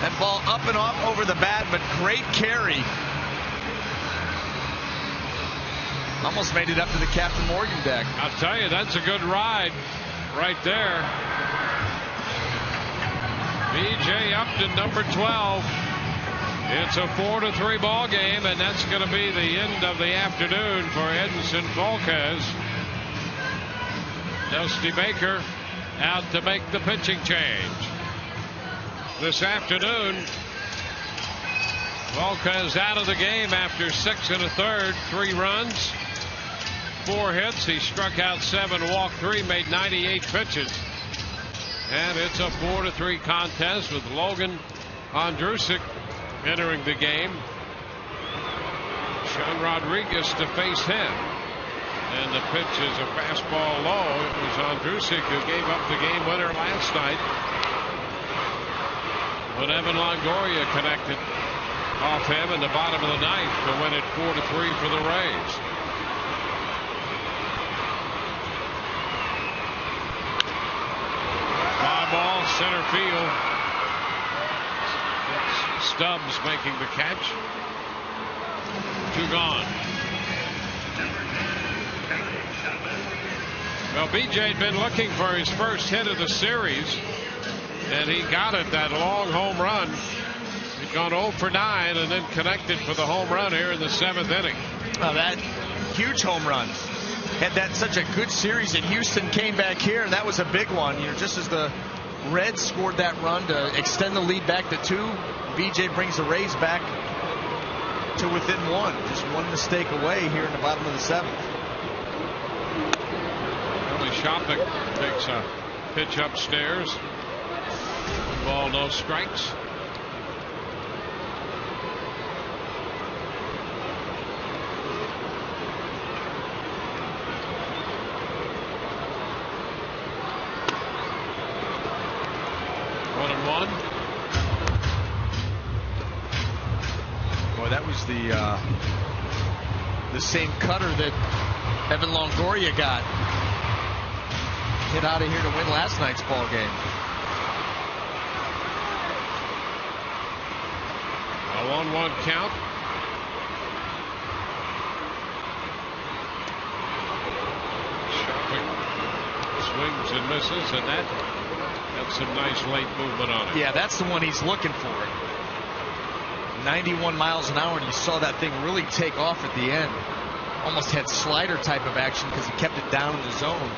That ball up and off over the bat, but great carry. Almost made it up to the Captain Morgan deck. I'll tell you, that's a good ride right there. B.J. Upton, number 12. It's a 4-3 ball game, and that's going to be the end of the afternoon for Edinson Volquez. Dusty Baker out to make the pitching change. This afternoon, Volquez out of the game after 6 1/3, 3 runs, 4 hits. He struck out 7, walked 3, made 98 pitches. And it's a 4-3 contest with Logan Ondrusek entering the game. Sean Rodriguez to face him. And the pitch is a fastball low. It was Ondrusek who gave up the game winner last night. But Evan Longoria connected off him in the bottom of the 9th to win it 4-3 for the Rays. Fly ball, center field. Stubbs making the catch. 2 gone. Well, B.J. had been looking for his first hit of the series, and he got it, that long home run. He'd gone 0 for 9 and then connected for the home run here in the 7th inning. Oh, that huge home run. Had that such a good series in Houston, came back here, and that was a big one. You know, just as the Reds scored that run to extend the lead back to 2. BJ brings the Rays back to within 1. Just one mistake away here in the bottom of the 7th. Billy Shopping takes a pitch upstairs. Ball, no strikes. Boy, that was the same cutter that Evan Longoria got hit out of here to win last night's ball game. A 1-1 count. Shopping swings and misses, and that had some nice late movement on it. Yeah, that's the one he's looking for. 91 miles an hour, and you saw that thing really take off at the end. Almost had slider type of action because he kept it down in the zone.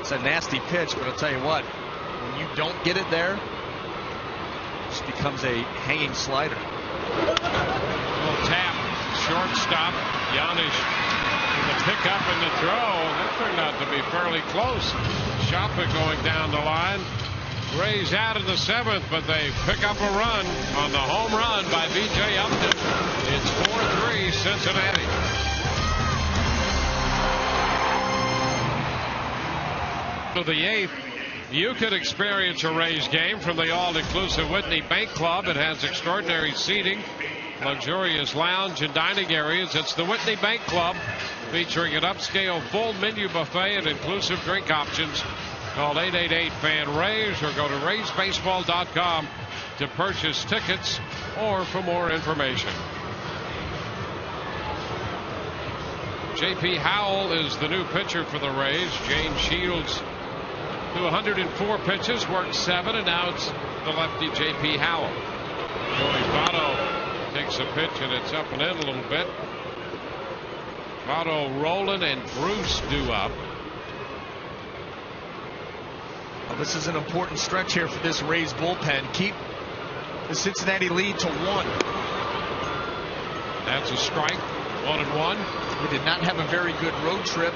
It's a nasty pitch, but I'll tell you what, when you don't get it there, it just becomes a hanging slider. Little tap, shortstop, Yanish with the pickup and the throw. That turned out to be fairly close. Shopping going down the line. Rays out in the 7th, but they pick up a run on the home run by B.J. Upton. It's 4-3 Cincinnati. To the 8th, you could experience a Rays game from the all-inclusive Whitney Bank Club. It has extraordinary seating, luxurious lounge and dining areas. It's the Whitney Bank Club, featuring an upscale full menu buffet and inclusive drink options. Call 888-FAN-RAYS or go to RaysBaseball.com to purchase tickets or for more information. J.P. Howell is the new pitcher for the Rays. James Shields, through 104 pitches, worked 7, and now it's the lefty J.P. Howell. Joey Votto takes a pitch, and it's up and in a little bit. Votto, Roland, and Bruce due up. Well, this is an important stretch here for this Rays bullpen. Keep the Cincinnati lead to 1. That's a strike. 1-1. We did not have a very good road trip.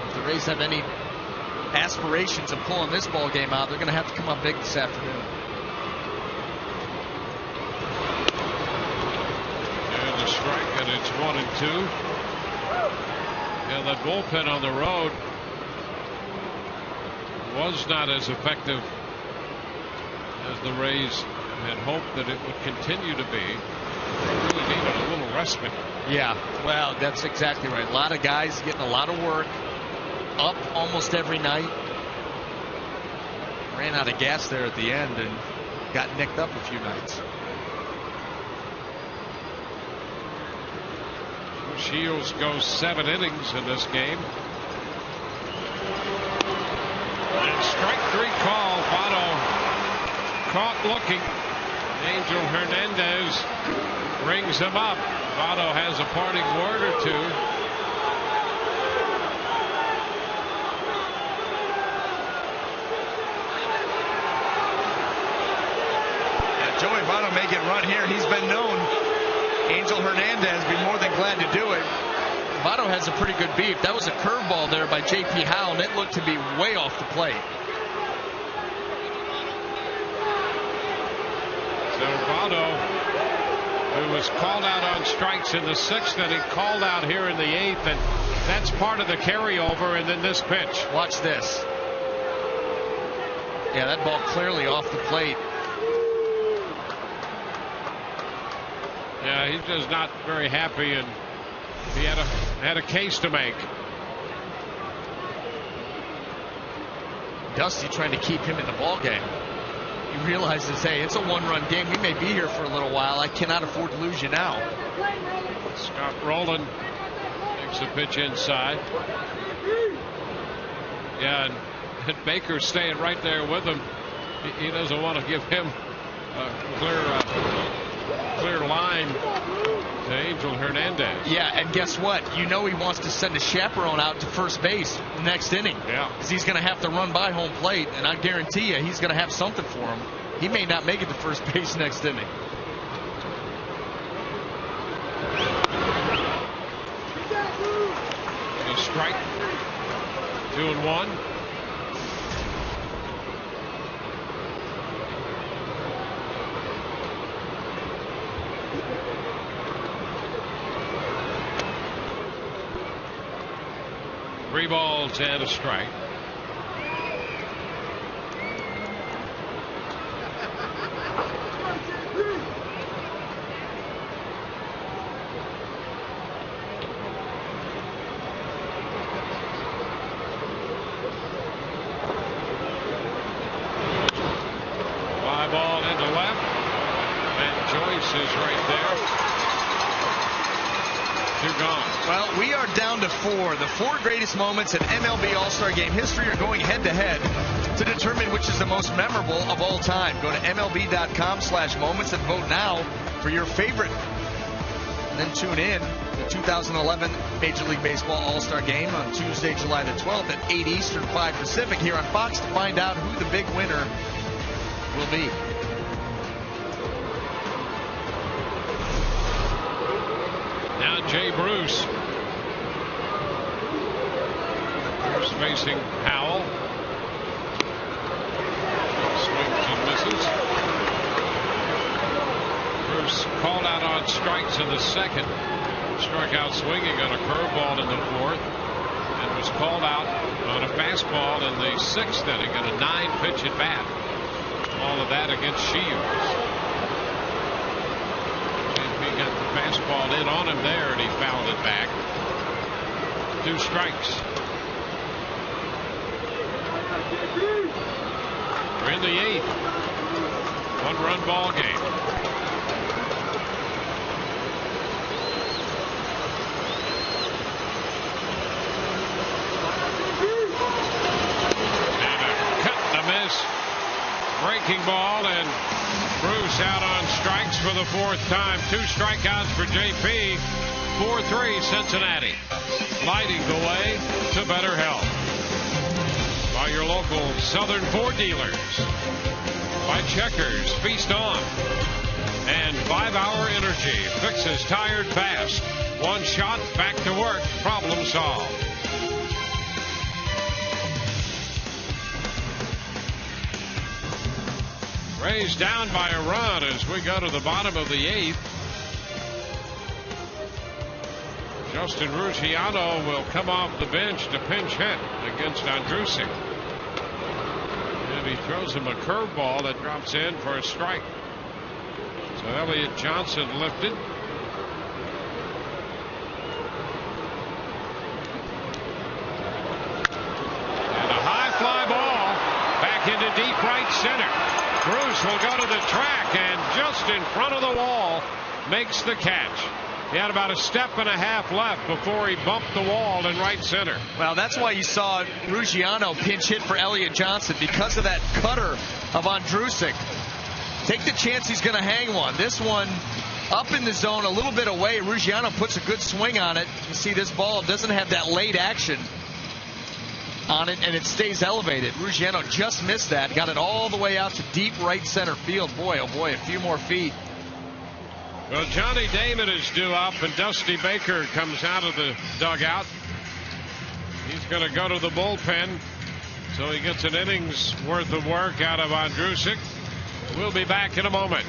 If the Rays have any aspirations of pulling this ball game out, they're going to have to come up big this afternoon. And a strike, and it's 1-2. Yeah, that bullpen on the road was not as effective as the Rays had hoped that it would continue to be. They really needed a little respite. Yeah, well, that's exactly right. A lot of guys getting a lot of work, up almost every night. Ran out of gas there at the end and got nicked up a few nights. Shields goes 7 innings in this game. And strike 3 call. Votto caught looking. Angel Hernandez rings him up. Votto has a parting word or two. Yeah, Joey Votto may get run here. He's been known. Angel Hernandez be more than glad to do it. Votto has a pretty good beat. That was a curveball there by J.P. Howell, and it looked to be way off the plate. So Votto, who was called out on strikes in the 6th inning, called out here in the 8th, and that's part of the carryover. And then this pitch. Watch this. Yeah, that ball clearly off the plate. Yeah, he's just not very happy, and he had a case to make. Dusty trying to keep him in the ball game. He realizes, hey, it's a 1-run game. We may be here for a little while. I cannot afford to lose you now. Scott Rowland takes a pitch inside. Yeah, and Baker's staying right there with him. He doesn't want to give him a clear line. to Angel Hernandez. Yeah, and guess what? You know he wants to send a chaperone out to first base next inning. Yeah. Because he's going to have to run by home plate, and I guarantee you he's going to have something for him. He may not make it to first base next inning. A strike. 2-1. Three balls and a strike. Fly ball into left. And Joyce is right there. Two gone. Well, we are down to 4. The 4 greatest moments in MLB All-Star Game history are going head-to-head to determine which is the most memorable of all time. Go to MLB.com/moments and vote now for your favorite. And then tune in to the 2011 Major League Baseball All-Star Game on Tuesday, July the 12th at 8 Eastern, 5 Pacific here on Fox to find out who the big winner will be. Now Jay Bruce. Bruce facing Howell. Swings and misses. Bruce called out on strikes in the second. Struck out swinging on a curveball in the fourth. And was called out on a fastball in the sixth inning on a 9-pitch at bat. All of that against Shields. Got the fastball in on him there, and he fouled it back. 2 strikes. We're in the 8th. 1-run ball game. And a cut and a miss. Breaking ball, and Bruce out on strikes for the 4th time. 2 strikeouts for JP. 4-3 Cincinnati. Lighting the way to better health. By your local Southern Ford dealers. By Checkers, Feast On. And 5-Hour Energy. Fixes tired fast. 1 shot, back to work. Problem solved. Rays down by a run as we go to the bottom of the 8th. Justin Ruggiano will come off the bench to pinch hit against Andrusik. And he throws him a curveball that drops in for a strike. So Elliott Johnson lifted. And a high fly ball back into deep right center. Bruce will go to the track and just in front of the wall makes the catch. He had about a step and a half left before he bumped the wall in right center. Well, that's why you saw Ruggiano pinch hit for Elliott Johnson, because of that cutter of Andrusik. Take the chance he's going to hang one. This one up in the zone a little bit away. Ruggiano puts a good swing on it. You see this ball doesn't have that late action on it, and it stays elevated. Ruggiano just missed that. Got it all the way out to deep right center field. Boy, oh boy, a few more feet. Well, Johnny Damon is due up, and Dusty Baker comes out of the dugout. He's going to go to the bullpen, so he gets an inning's worth of work out of Andrusik. We'll be back in a moment.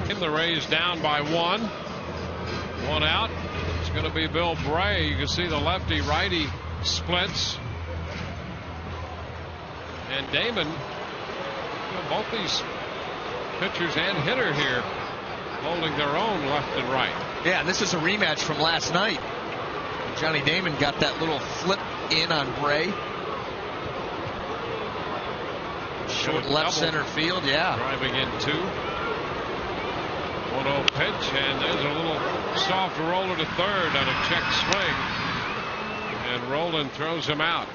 The Rays down by 1. 1 out. It's going to be Bill Bray. You can see the lefty-righty splits. And Damon, both these pitchers and hitter here holding their own left and right. Yeah, and this is a rematch from last night. Johnny Damon got that little flip in on Bray. Short left center field, yeah. Driving in 2. 1-0 pitch, and there's a little soft roller to third on a check swing. And Roland throws him out.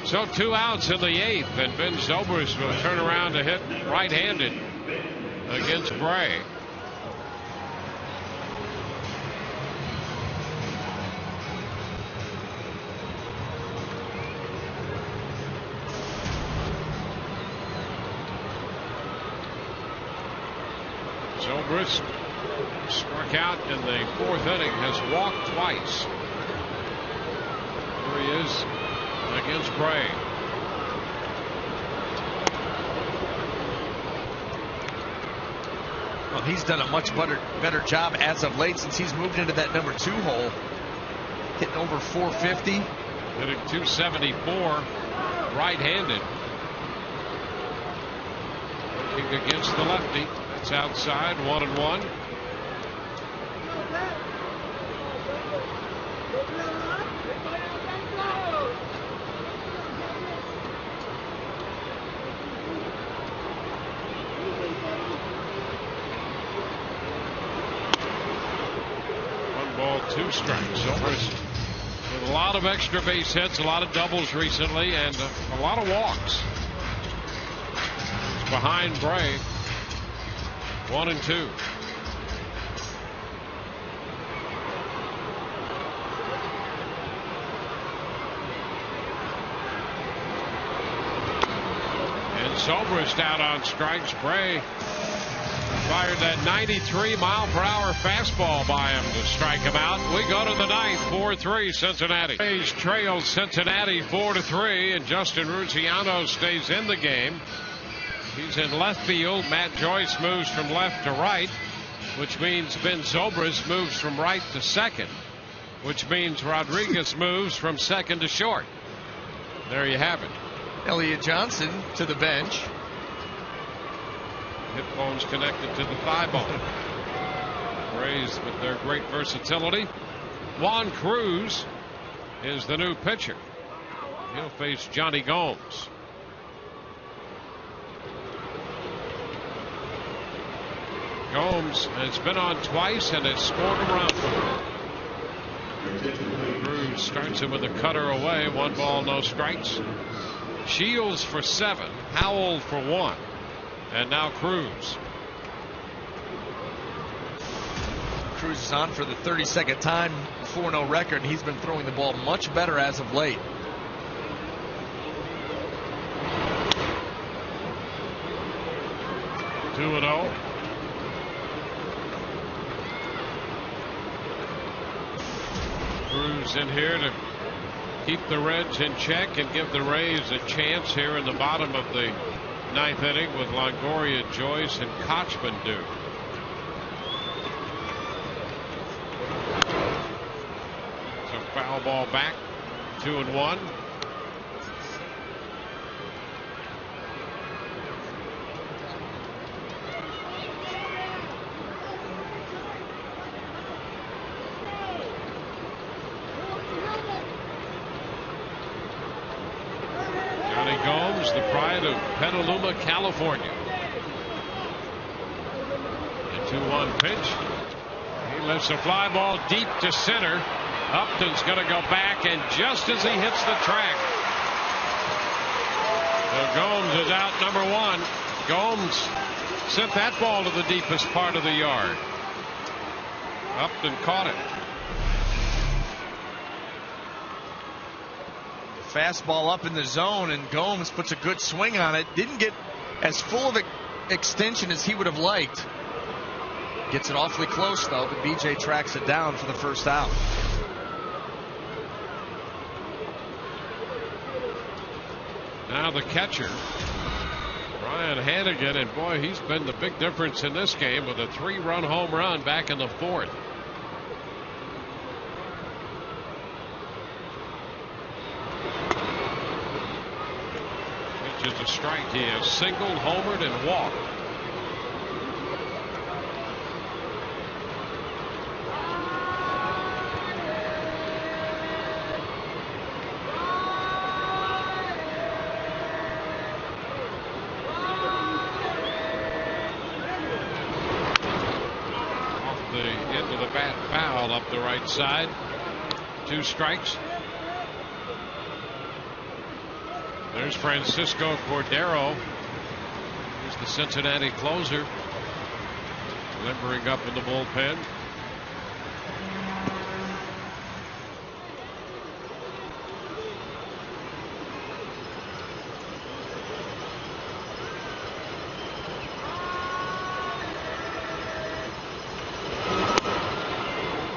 So 2 outs in the 8th, and Ben Zobrist will turn around to hit right-handed. against Bray. Zobrist struck out in the 4th inning, has walked twice. Here he is against Bray. Well, he's done a much better job as of late since he's moved into that number 2 hole. Hitting over 450. Hitting 274 right-handed. Working against the lefty. That's outside, 1-1. Two strikes. Zobrist with a lot of extra base hits, a lot of doubles recently, and a lot of walks. It's behind Bray. 1-2. And Zobrist out on strikes. Bray fired that 93-mile-per-hour fastball by him to strike him out. We go to the 9th, 4-3 Cincinnati. Rays trails Cincinnati 4-3, and Justin Ruziano stays in the game. He's in left field. Matt Joyce moves from left to right, which means Ben Zobrist moves from right to second, which means Rodriguez moves from second to short. There you have it. Elliot Johnson to the bench. Hip bones connected to the thigh bone. Rays with their great versatility. Juan Cruz is the new pitcher. He'll face Johnny Gomes. Gomes has been on twice and has scored a run. Cruz starts him with a cutter away. 1 ball, no strikes. Shields for 7. Howell for 1. And now Cruz. Cruz is on for the 32nd time, 4-0 record. He's been throwing the ball much better as of late. Two and 0. Cruz in here to keep the Reds in check and give the Rays a chance here in the bottom of the 9th inning with Longoria, Joyce, and Kochman due. So foul ball back, 2-1. Gomes, the pride of Petaluma, California. The 2-1 pitch. He lifts a fly ball deep to center. Upton's going to go back, and just as he hits the track, so Gomes is out, number 1. Gomes sent that ball to the deepest part of the yard. Upton caught it. Fastball up in the zone, and Gomes puts a good swing on it. Didn't get as full of an extension as he would have liked. Gets it awfully close, though, but BJ tracks it down for the first out. Now the catcher, Ryan Hanigan, and boy, he's been the big difference in this game with a 3-run home run back in the 4th. Which is a strike. He has singled, homered, and walked. Foul up the right side. 2 strikes. There's Francisco Cordero. He's the Cincinnati closer. limbering up in the bullpen.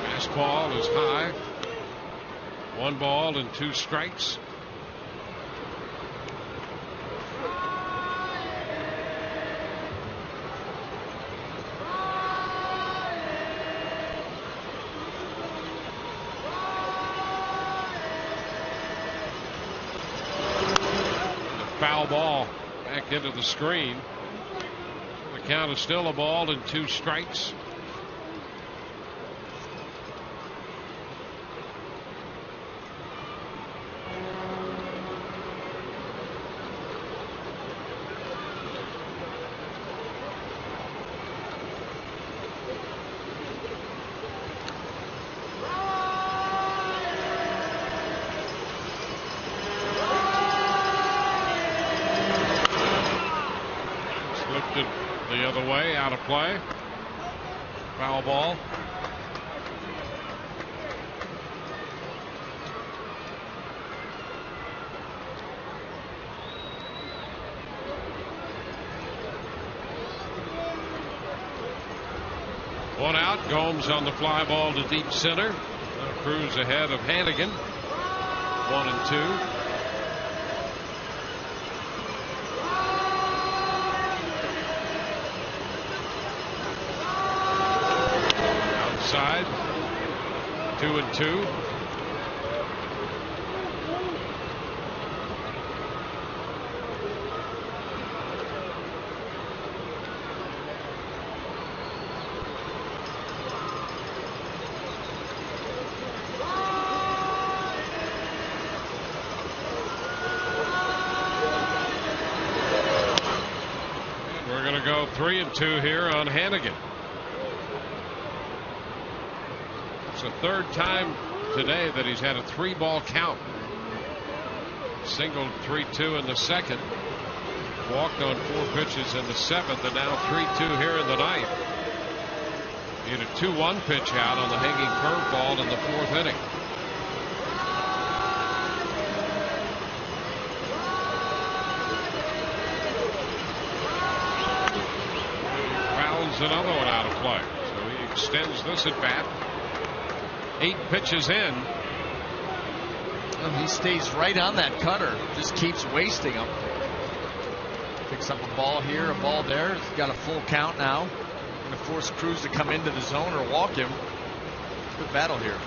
Fastball is high. 1 ball and 2 strikes. Foul ball back into the screen. The count is still a ball and 2 strikes. The other way, out of play. Foul ball. One out. Gomes on the fly ball to deep center. Cruz ahead of Hanigan. 1 and 2. Side 2 and 2. And we're going to go 3 and 2 here on Hanigan. It's the 3rd time today that he's had a 3-ball count. Singled 3-2 in the 2nd. Walked on 4 pitches in the 7th, and now 3-2 here in the 9th. He had a 2-1 pitch out on the hanging curveball in the 4th inning. Fouls another one out of play, so he extends this at bat. 8 pitches in. Well, he stays right on that cutter. Just keeps wasting them. Picks up a ball here, a ball there. He's got a full count now. Going to force Cruz to come into the zone or walk him. Good battle here.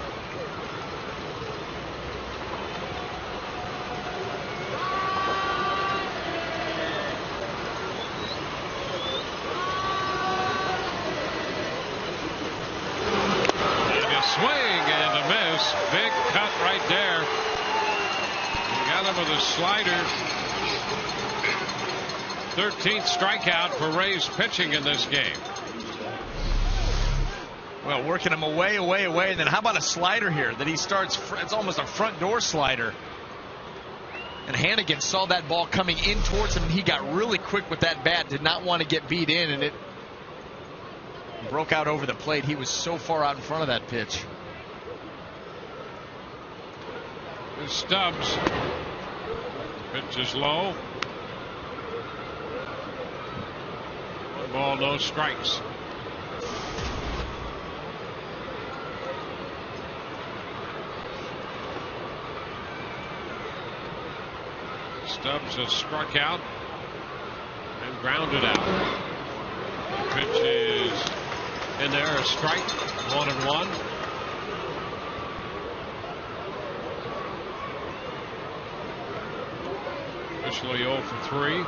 Big cut right there. He got him with a slider. 13th strikeout for Rays pitching in this game. Well, working him away. And then how about a slider here that he starts? It's almost a front door slider. And Hanigan saw that ball coming in towards him. And he got really quick with that bat. Did not want to get beat in, and it broke out over the plate. He was so far out in front of that pitch. Stubbs. Pitch is low. 1 ball, no strikes. Stubbs has struck out and grounded out. The pitch is in there, a strike. 1-1. Officially 0 for 3.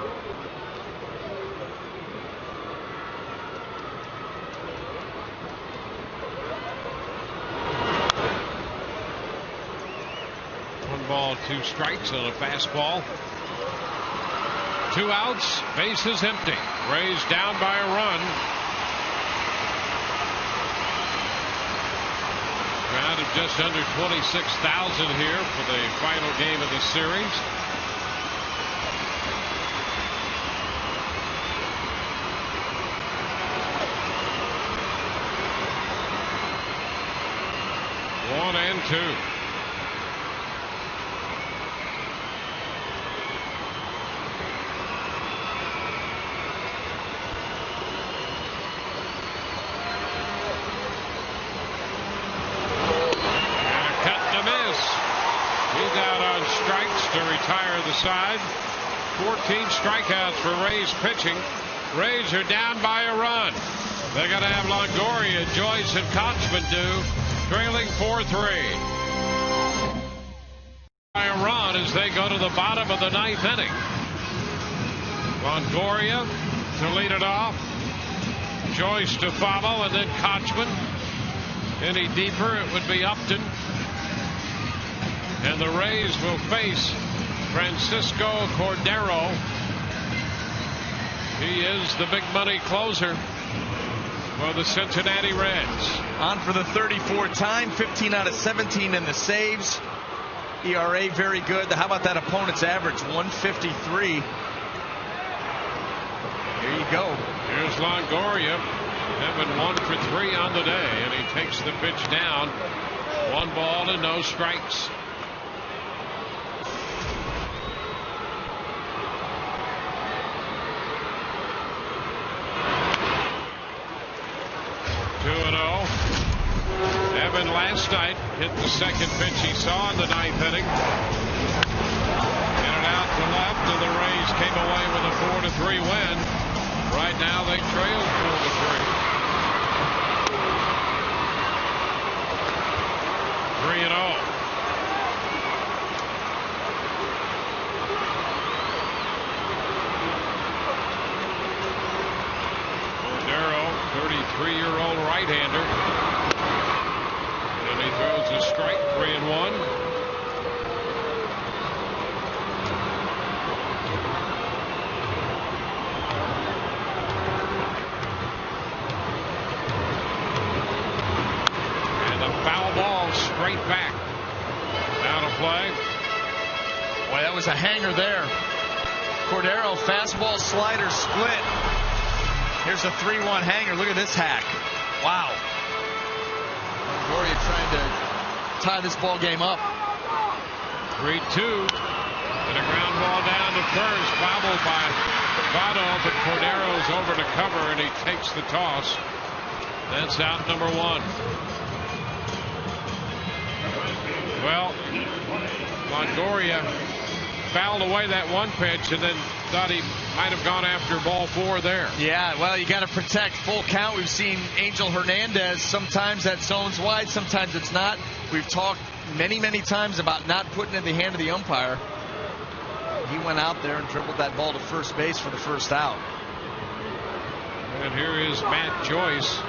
One ball, 2 strikes on a fastball. 2 outs, bases empty. Rays down by a run. Crowd of just under 26,000 here for the final game of the series. 2. He's out on strikes to retire the side. 14 strikeouts for Rays pitching. Rays are down by a run. They're going to have Longoria, Joyce, and Kochman do, trailing 4-3. By a run as they go to the bottom of the 9th inning. Longoria to lead it off. Joyce to follow, and then Kochman. Any deeper, it would be Upton. And the Rays will face Francisco Cordero. He is the big money closer for the Cincinnati Reds. On for the 34th time, 15 out of 17 in the saves. ERA very good. How about that opponent's average? 153. Here you go. Here's Longoria, having 1 for 3 on the day, and he takes the pitch down. 1 ball and no strikes. Evan last night hit the second pitch he saw in the 9th inning. Hit it out to left, and the Rays came away with a 4-3 win. Right now they trail 4-3. 3-0. Cordero, 33-year-old right-hander. And he throws a strike, 3-1. And a foul ball straight back. Out of play. Boy, that was a hanger there. Cordero, fastball, slider, split. Here's a 3-1 hanger. Look at this hack. Wow. Longoria trying to tie this ball game up. 3-2. And a ground ball down to first. Bobbled by Votto, but Cordero's over to cover, and he takes the toss. That's out number 1. Well, Longoria fouled away that 1 pitch and then thought he might have gone after ball 4 there. Yeah, well, you got to protect full count. We've seen Angel Hernandez. Sometimes that zone's wide, sometimes it's not. We've talked many, many times about not putting it in the hand of the umpire. He went out there and dribbled that ball to first base for the first out. And here is Matt Joyce.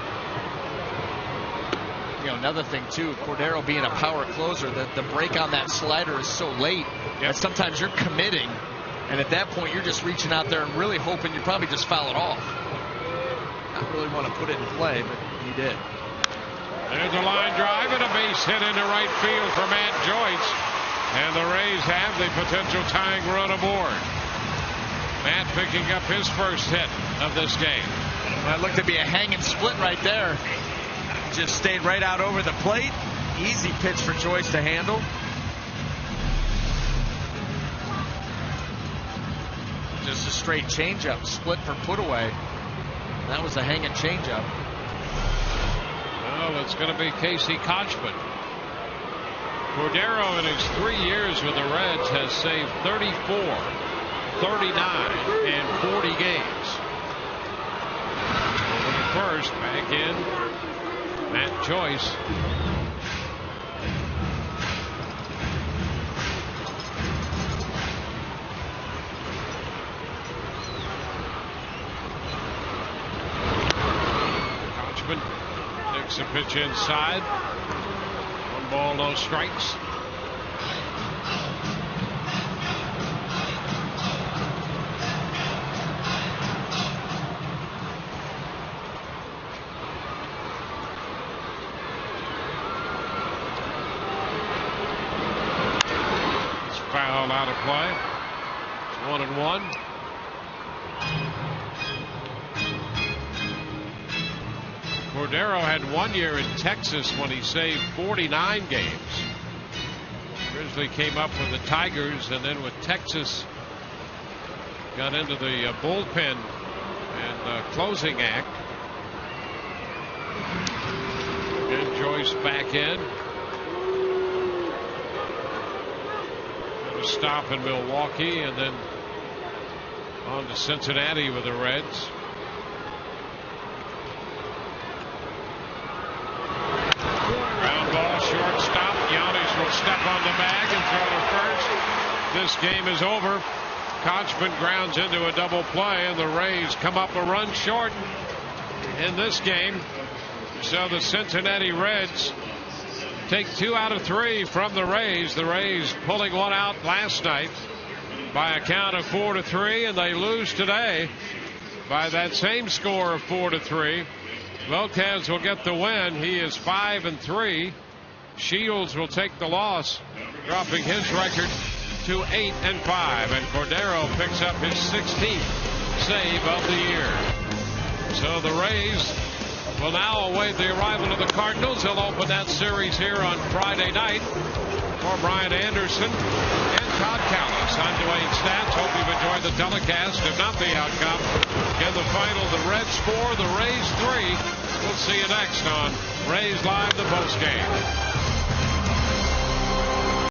You know, another thing too, Cordero being a power closer, the break on that slider is so late that sometimes you're committing, and at that point you're just reaching out there and really hoping you probably just foul it off. Not really want to put it in play, but he did. There's a line drive and a base hit into right field for Matt Joyce, and the Rays have the potential tying run aboard. Matt picking up his first hit of this game. That looked to be a hanging split right there. Just stayed right out over the plate. Easy pitch for Joyce to handle. Just a straight changeup, split for put away. That was a hanging changeup. Well, it's going to be Casey Kochman. Cordero in his 3 years with the Reds has saved 34, 39, and 40 games. Over to first, back in. Matt Joyce. Kochman takes a pitch inside. 1 ball, no strikes. Foul out of play. It's 1-1. Cordero had 1 year in Texas when he saved 49 games. Originally came up with the Tigers, and then with Texas got into the bullpen and closing act. And Joyce back in. Got a stop in Milwaukee, and then on to Cincinnati with the Reds. Ground ball, shortstop. Giannis will step on the bag and throw to first. This game is over. Kochman grounds into a double play, and the Rays come up a run short in this game. So the Cincinnati Reds take 2 out of 3 from the Rays. The Rays pulling one out last night by a count of 4-3, and they lose today by that same score of 4-3. Volquez will get the win. He is 5-3. Shields will take the loss, dropping his record to 8-5, and Cordero picks up his 16th save of the year. So the Rays will now await the arrival of the Cardinals. They'll open that series here on Friday night. For Brian Anderson and Todd Callis, I'm Dwayne Stats. Hope you've enjoyed the telecast. If not the outcome, in the final, the Reds 4, the Rays 3. We'll see you next on Rays Live, the postgame.